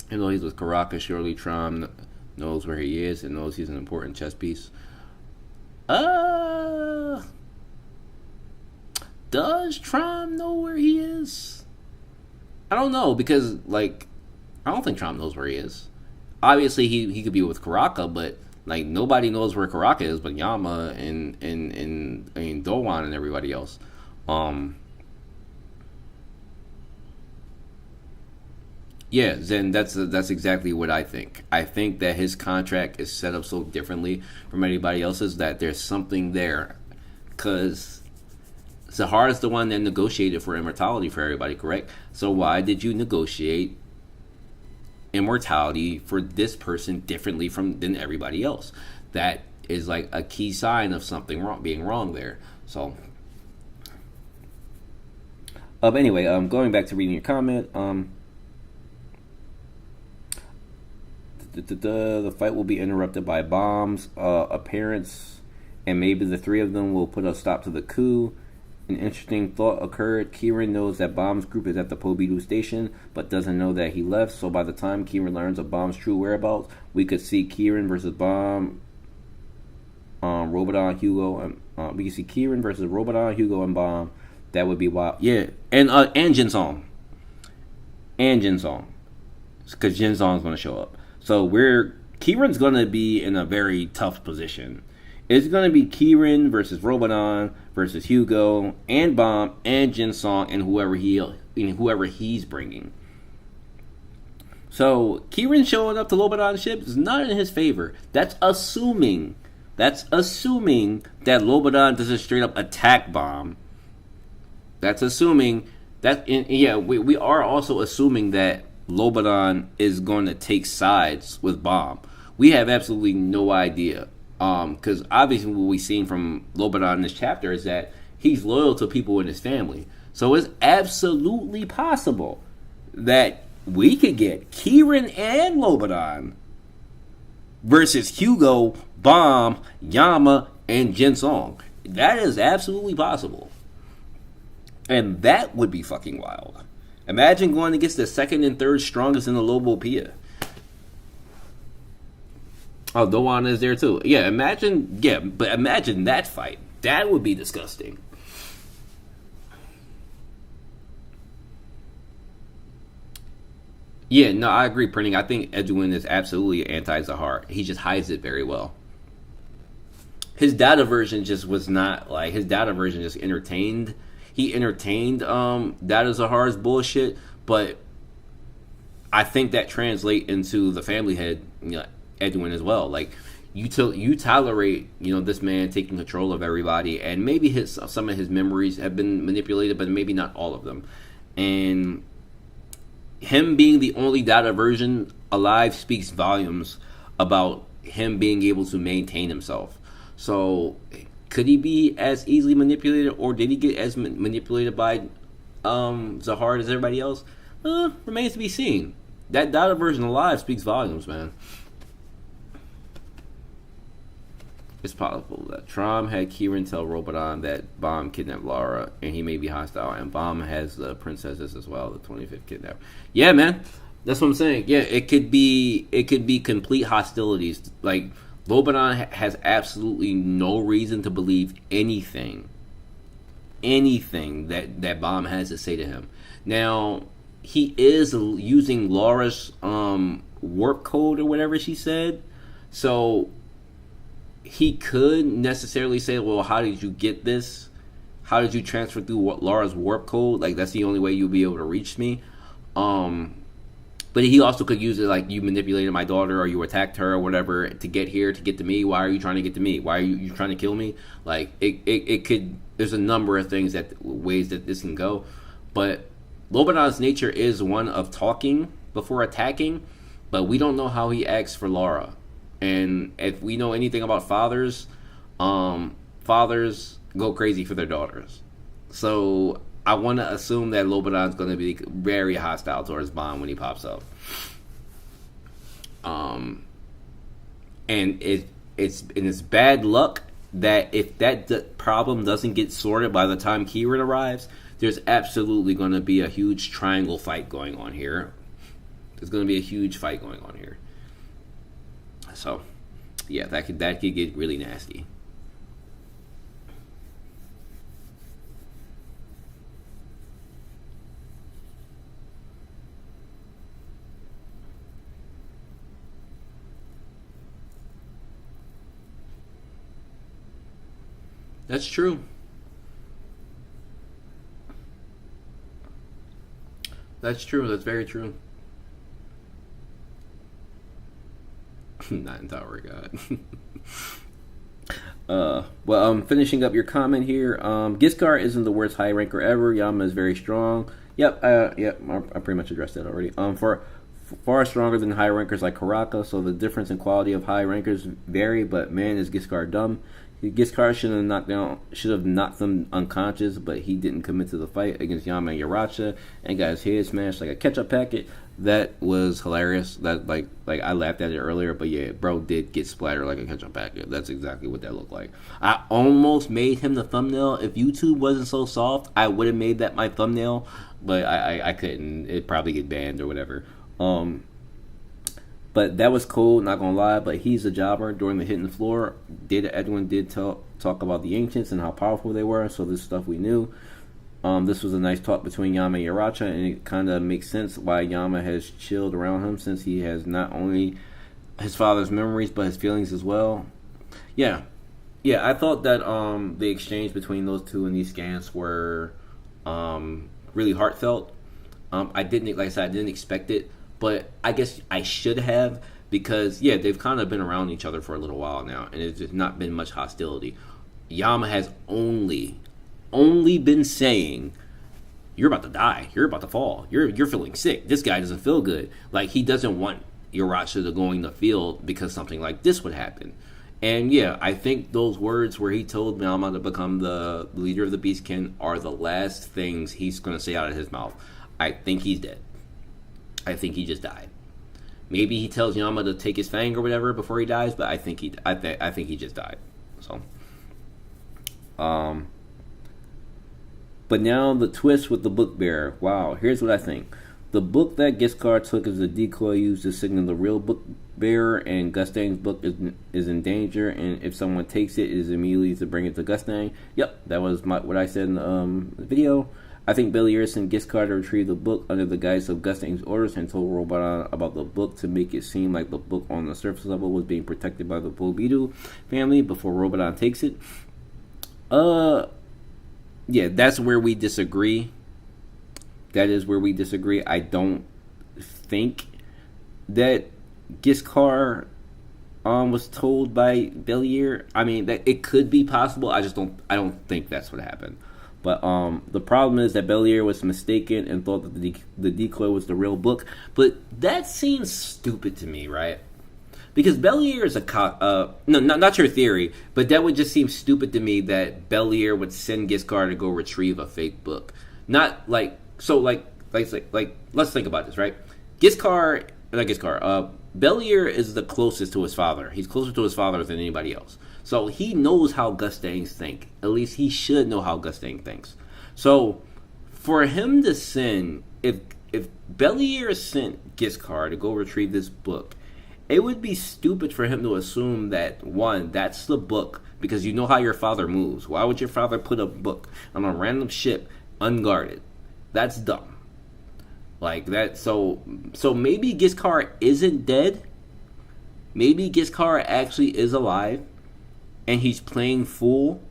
You know, he's with Karaka. Surely Tron knows where he is and knows he's an important chess piece. Uh, does Tron know where he is? I don't know because like I don't think Tron knows where he is. Obviously, he could be with Karaka, but like nobody knows where Karaka is, but Yama and Dowan and everybody else. Um, Yeah, Zen, that's exactly what I think. I think that his contract is set up so differently from anybody else's that there's something there. Because Zahar is the one that negotiated for immortality for everybody, correct? So why did you negotiate immortality for this person differently than everybody else? That is like a key sign of something being wrong there. So, anyway, going back to reading your comment, the fight will be interrupted by bombs appearance, and maybe the three of them will put a stop to the coup. An interesting thought occurred. Kieran knows that Bomb's group is at the Pobidu station, but doesn't know that he left. So by the time Kieran learns of Bomb's true whereabouts, we could see Kieran versus Bomb, Robodon, Hugo, and we can see Kieran versus Robodon, Hugo, and Bomb. That would be wild. Yeah, and Jinsong, because Jinsong's going to show up. So Kieran's going to be in a very tough position. It's going to be Kieran versus Robodon versus Hugo and Bomb and Jinsong and whoever he's bringing. So Kieran showing up to Lobodon's ship is not in his favor. That's assuming that Lobodon doesn't straight up attack Bomb. That's assuming that. We are also assuming that Lobodon is going to take sides with Bomb. We have absolutely no idea. Because obviously what we've seen from Lobodon in this chapter is that he's loyal to people in his family. So it's absolutely possible that we could get Kieran and Lobodon versus Hugo, Bomb, Yama, and Jinsong. That is absolutely possible. And that would be fucking wild. Imagine going against the second and third strongest in the Lobopia. Oh, Dowan is there too. But imagine that fight. That would be disgusting. Yeah, no, I agree, Printing. I think Edwin is absolutely anti-Zahar. He just hides it very well. His data version just was not like his data version just entertained. He entertained Data Zahar's bullshit, but I think that translate into the family head, Edwin as well. Like you tolerate, this man taking control of everybody, and maybe some of his memories have been manipulated, but maybe not all of them. And him being the only data version alive speaks volumes about him being able to maintain himself. So could he be as easily manipulated, or did he get as manipulated by Zahar as everybody else? Remains to be seen. That data version alive speaks volumes, man. It's possible that Trom had Kieran tell Robodon that Bomb kidnapped Lara, and he may be hostile, and Bomb has the princesses as well, the 25th kidnap. Yeah, man, that's what I'm saying. Yeah, it could be complete hostilities. Like Robodon has absolutely no reason to believe anything that Bomb has to say to him. Now he is using Laura's warp code or whatever she said, so he could necessarily say, well, how did you get this? How did you transfer through Laura's warp code? Like, that's the only way you'll be able to reach me. But he also could use it like, you manipulated my daughter or you attacked her or whatever to get here, to get to me. Why are you trying to get to me? Why are you trying to kill me? Like, it could, there's a number of ways that this can go. But Lobodon's nature is one of talking before attacking, but we don't know how he acts for Laura. And if we know anything about fathers, fathers go crazy for their daughters. So I want to assume that Lobadan's going to be very hostile towards Bond when he pops up. And it's bad luck that if that problem doesn't get sorted by the time Kieran arrives, there's absolutely going to be a huge triangle fight going on here. There's going to be a huge fight going on here. So, yeah, that could get really nasty. That's true. That's true. That's very true. Not in Tower of God. Well, finishing up your comment here. Giscard isn't the worst high ranker ever. Yama is very strong. Yep. I pretty much addressed that already. For far stronger than high rankers like Karaka. So the difference in quality of high rankers vary. But man, is Giscard dumb. Giscard should have knocked them unconscious, but he didn't commit to the fight against Yama and Yaracha and got his head smashed like a ketchup packet. That was hilarious. That like I laughed at it earlier, but yeah, bro did get splattered like a ketchup packet. That's exactly what that looked like. I almost made him the thumbnail. If YouTube wasn't so soft, I would have made that my thumbnail, but I couldn't. It'd probably get banned or whatever. But that was cool, not gonna lie. But he's a jobber. During the Hitting the Floor, Edwin did talk about the ancients and how powerful they were. So this stuff we knew. This was a nice talk between Yama and Yaracha, and it kind of makes sense why Yama has chilled around him, since he has not only his father's memories but his feelings as well. Yeah, I thought that the exchange between those two in these scans were really heartfelt. I didn't expect it. But I guess I should have, because, yeah, they've kind of been around each other for a little while now, and it's just not been much hostility. Yama has only been saying, you're about to die, you're about to fall, you're feeling sick, this guy doesn't feel good. Like, he doesn't want Yaracha to go in the field because something like this would happen. And, yeah, I think those words where he told Yama to become the leader of the Beastkin are the last things he's going to say out of his mouth. I think he's dead. I think he just died. Maybe he tells Yama to take his fang or whatever before he dies, but I think he just died. So, but now the twist with the book bearer. Wow, here's what I think. The book that Giscard took is a decoy used to signal the real book bearer, and Gustang's book is in danger. And if someone takes it, it is immediately to bring it to Gustang. Yep, that was what I said in the video. I think Belier sent Giscard to retrieve the book under the guise of Gustang's orders and told Robodan about the book to make it seem like the book on the surface level was being protected by the Bobidu family before Robodan takes it. Yeah, that's where we disagree. That is where we disagree. I don't think that Giscard was told by Belier. I mean, that it could be possible. I don't think that's what happened. But the problem is that Belier was mistaken and thought that the decoy was the real book. But that seems stupid to me, right? Because Belier is no, not your theory, but that would just seem stupid to me that Belier would send Giscard to go retrieve a fake book. Not like so, like let's think about this, right? Belier is the closest to his father. He's closer to his father than anybody else. So he knows how Gustangs think. At least he should know how Gustang thinks. So for him to send, if Belier sent Giscard to go retrieve this book, it would be stupid for him to assume that, one, that's the book, because you know how your father moves. Why would your father put a book on a random ship unguarded? That's dumb. Like that. So maybe Giscard isn't dead. Maybe Giscard actually is alive, and he's playing fool,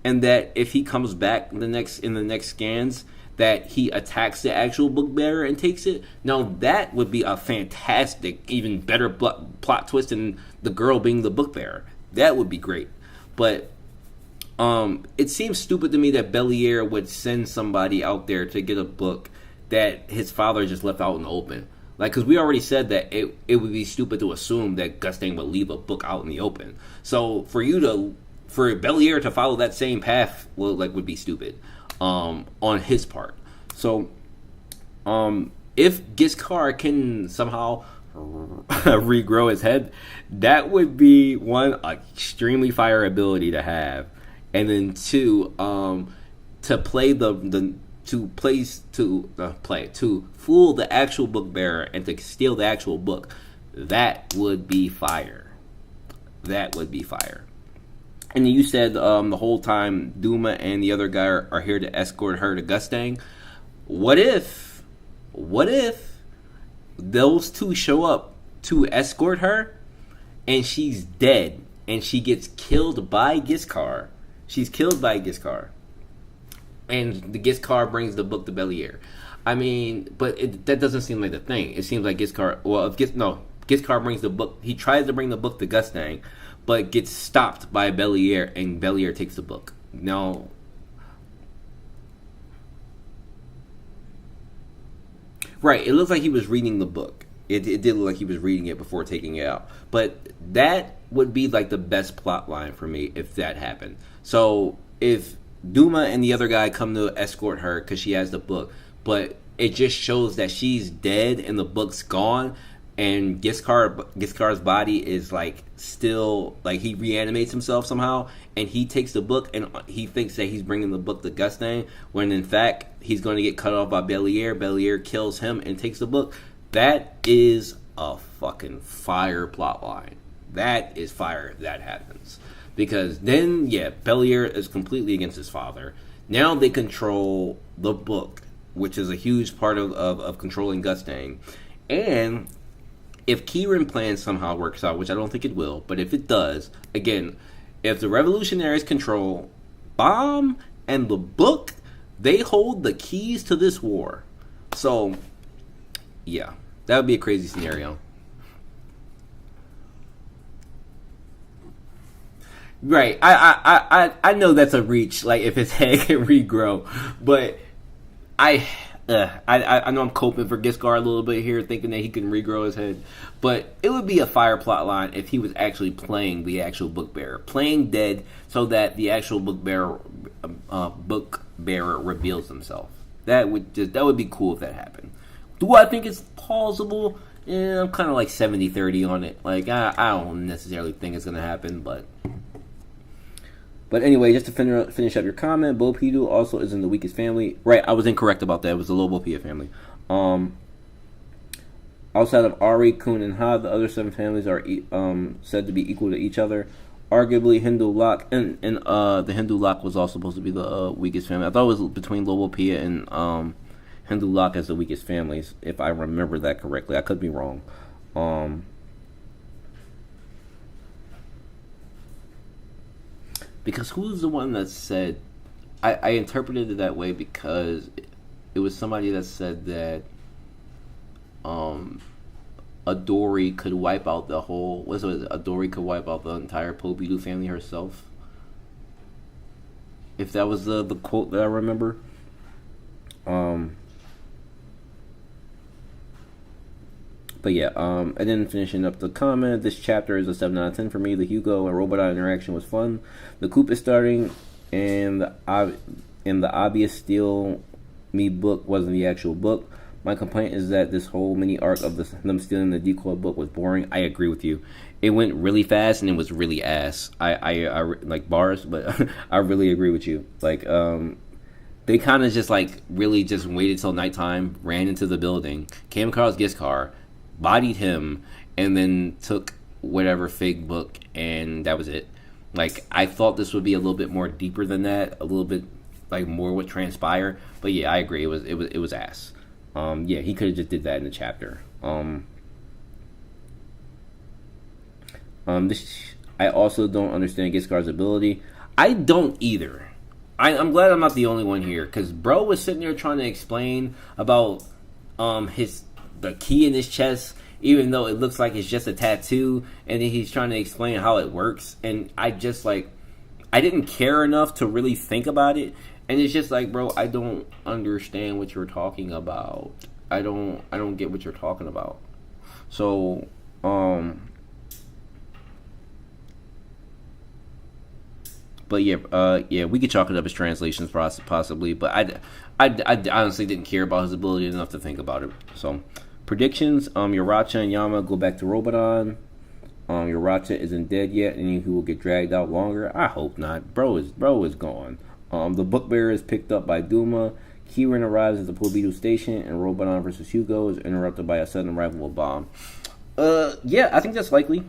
and that if he comes back in the next scans, that he attacks the actual book bearer and takes it. Now that would be a fantastic, even better plot twist than the girl being the book bearer. That would be great. But it seems stupid to me that Belier would send somebody out there to get a book that his father just left out in the open. Like, because we already said that it would be stupid to assume that Gustang would leave a book out in the open. So for you to for Belier to follow that same path would be stupid on his part. So if Giscard can somehow regrow his head, that would be one extremely fire ability to have, and then two, to play to fool the actual book bearer and to steal the actual book. That would be fire. That would be fire. And you said the whole time Duma and the other guy are here to escort her to Gustang. What if those two show up to escort her and she's dead and she gets killed by Giscard? She's killed by Giscard. And the Giscard brings the book to Belier. I mean, but that doesn't seem like the thing. It seems like Giscard... Well, Giscard brings the book... He tries to bring the book to Gustang, but gets stopped by Belier, and Belier takes the book. No. Right, it looks like he was reading the book. It did look like he was reading it before taking it out. But that would be like the best plot line for me if that happened. So if Duma and the other guy come to escort her because she has the book, but it just shows that she's dead and the book's gone, and Giscard's body is like still, like he reanimates himself somehow, and he takes the book and he thinks that he's bringing the book to Gustang, when in fact he's going to get cut off by Belier. Belier kills him and takes the book. That is a fucking fire plot line. That is fire if that happens. Because then, yeah, Belier is completely against his father. Now they control the book, which is a huge part of controlling Gustang. And if Kieran plan somehow works out, which I don't think it will, but if it does, again, if the revolutionaries control Bomb and the book, they hold the keys to this war. So, yeah, that would be a crazy scenario. Right, I know that's a reach. Like if his head can regrow, but I know I'm coping for Giscard a little bit here, thinking that he can regrow his head. But it would be a fire plot line if he was actually playing the actual book bearer, playing dead, so that the actual book bearer reveals himself. That would be cool if that happened. Do I think it's plausible? Yeah, I'm kind of like 70-30 on it. Like I don't necessarily think it's gonna happen, but. But anyway, just to finish up your comment, Bopidu also is in the weakest family. Right, I was incorrect about that. It was the Lobopia family. Outside of Ari, Kun, and Ha, the other 7 families are said to be equal to each other. Arguably, Hindu Lok, and the Hindu Lok was also supposed to be the weakest family. I thought it was between Lobopia and Hindu Lok as the weakest families, if I remember that correctly. I could be wrong. Because who's the one that said... I interpreted it that way because it was somebody that said that Adori could wipe out the whole... Adori could wipe out the entire Popidu family herself. If that was the quote that I remember. But yeah, and then finishing up the comment, this chapter is a 7 out of 10 for me. The Hugo and Robot interaction was fun. The coup is starting, and the obvious Steal Me book wasn't the actual book. My complaint is that this whole mini arc of them stealing the decoy book was boring. I agree with you. It went really fast and it was really ass. I like bars, but I really agree with you. Like, they kind of just like really just waited till nighttime, ran into the building, came across Giscard, bodied him, and then took whatever fake book, and that was it. Like, I thought this would be a little bit more deeper than that, a little bit like more would transpire. But yeah, I agree. It was ass. Yeah, he could have just did that in the chapter. I also don't understand Giscard's ability. I don't either. I'm glad I'm not the only one here, because bro was sitting there trying to explain about the key in his chest, even though it looks like it's just a tattoo, and then he's trying to explain how it works, and I just like, I didn't care enough to really think about it, and it's just like, bro, I don't understand what you're talking about. I don't get what you're talking about. So, But yeah, we could chalk it up as translations possibly. But I honestly didn't care about his ability enough to think about it. So predictions: Uracha and Yama go back to Robodon. Uracha isn't dead yet, and he will get dragged out longer. I hope not. Bro is gone. The book bearer is picked up by Duma. Kieran arrives at the Pobidu station, and Robodon versus Hugo is interrupted by a sudden arrival of Bomb. Yeah, I think that's likely.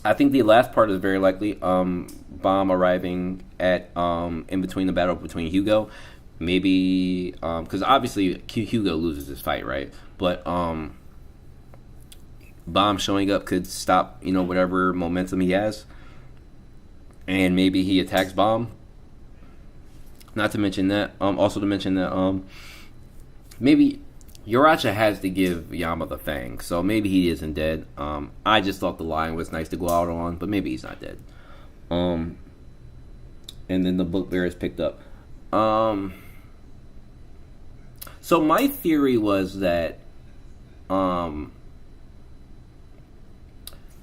I think the last part is very likely. Bomb arriving at in between the battle between Hugo, maybe because obviously Hugo loses this fight, right? But Bomb showing up could stop whatever momentum he has, and maybe he attacks Bomb. Not to mention that, also to mention that maybe Uracha has to give Yama the Fang, so maybe he isn't dead. I just thought the line was nice to go out on, but maybe he's not dead. And then the book bearer is picked up. So my theory was that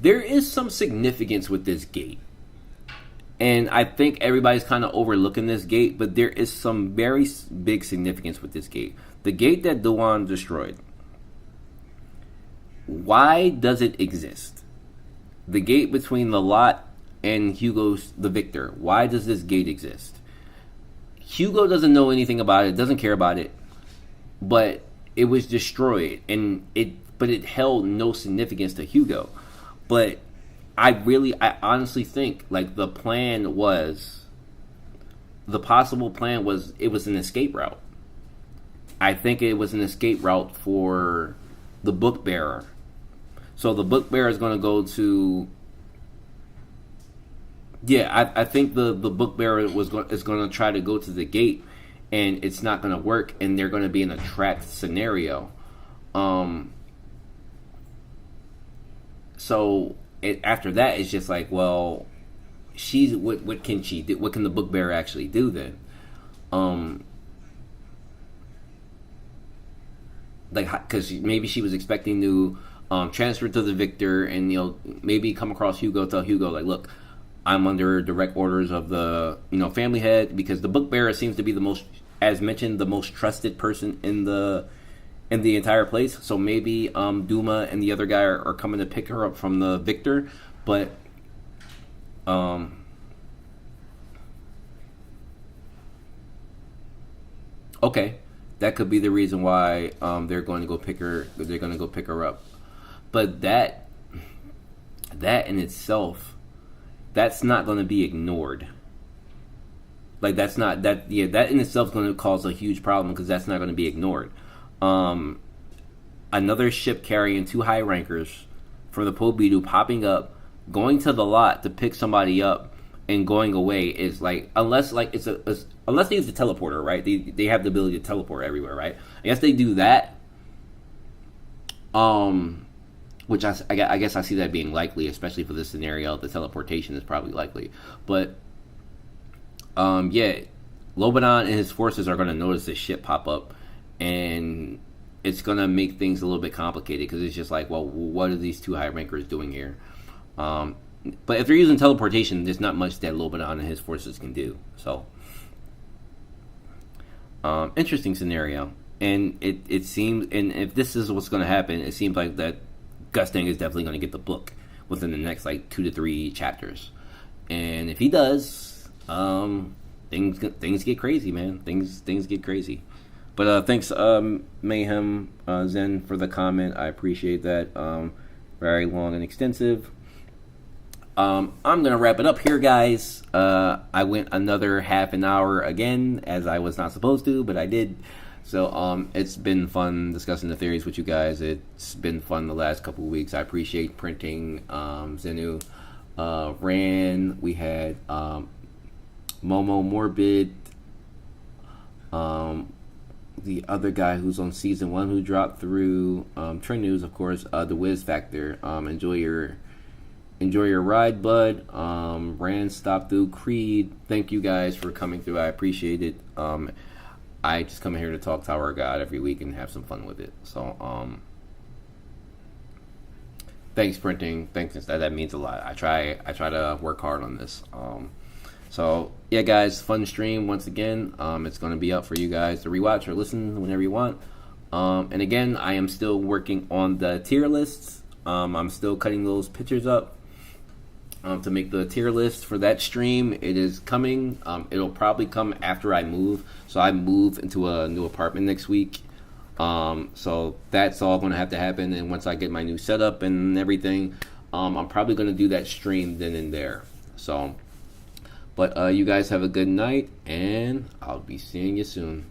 there is some significance with this gate. And I think everybody's kind of overlooking this gate, but there is some very big significance with this gate. The gate that Doan destroyed. Why does it exist? The gate between the lot and Hugo's the victor. Why does this gate exist? Hugo doesn't know anything about it, doesn't care about it, but it was destroyed, but it held no significance to Hugo. But I honestly think like the possible plan was it was an escape route. I think it was an escape route for the book bearer. So the book bearer is going to go to. Yeah, I think the book bearer is going to try to go to the gate, and it's not going to work, and they're going to be in a trapped scenario. So. After that, it's just like, well, what can she do? What can the book bearer actually do then? Because maybe she was expecting to transfer to the victor, and maybe come across Hugo, tell Hugo like, look, I'm under direct orders of the family head, because the book bearer seems to be the most, as mentioned, the most trusted person in the entire place. So maybe Duma and the other guy are coming to pick her up from the victor, but okay, that could be the reason why they're going to go pick her. They're going to go pick her up, but that in itself, that's not going to be ignored. Like that in itself is going to cause a huge problem, because that's not going to be ignored. Another ship carrying 2 high rankers from the Pobidu popping up, going to the lot to pick somebody up, and going away is like, unless they use the teleporter, right? They have the ability to teleport everywhere, right? I guess they do that. Which I guess I see that being likely, especially for this scenario. The teleportation is probably likely, but yeah, Lobodon and his forces are going to notice this ship pop up, and it's going to make things a little bit complicated, because it's just like, well, what are these 2 high rankers doing here? But if they're using teleportation, there's not much that Lobodon and his forces can do. So, interesting scenario. And it seems, and if this is what's going to happen, it seems like that Gustang is definitely going to get the book within the next 2 to 3 chapters. And if he does, things get crazy, man. Things get crazy. But thanks, Mayhem Zen, for the comment. I appreciate that. Very long and extensive. I'm going to wrap it up here, guys. I went another half an hour again, as I was not supposed to, but I did. So it's been fun discussing the theories with you guys. It's been fun the last couple of weeks. I appreciate Printing, Zenu, Ran. We had Momo Morbid. The other guy who's on season 1 who dropped through, Trend News, of course, the Wiz Factor. Enjoy your ride, bud. Rand stopped through. Creed, thank you guys for coming through. I appreciate it. I just come here to talk Tower of God every week and have some fun with it. So thanks, Printing. Thanks, that means a lot. I try to work hard on this. So yeah, guys, fun stream once again. It's going to be up for you guys to rewatch or listen whenever you want. And again, I am still working on the tier lists. I'm still cutting those pictures up to make the tier list for that stream. It is coming. It'll probably come after I move. So I move into a new apartment next week. So that's all going to have to happen. And once I get my new setup and everything, I'm probably going to do that stream then and there. So, but you guys have a good night, and I'll be seeing you soon.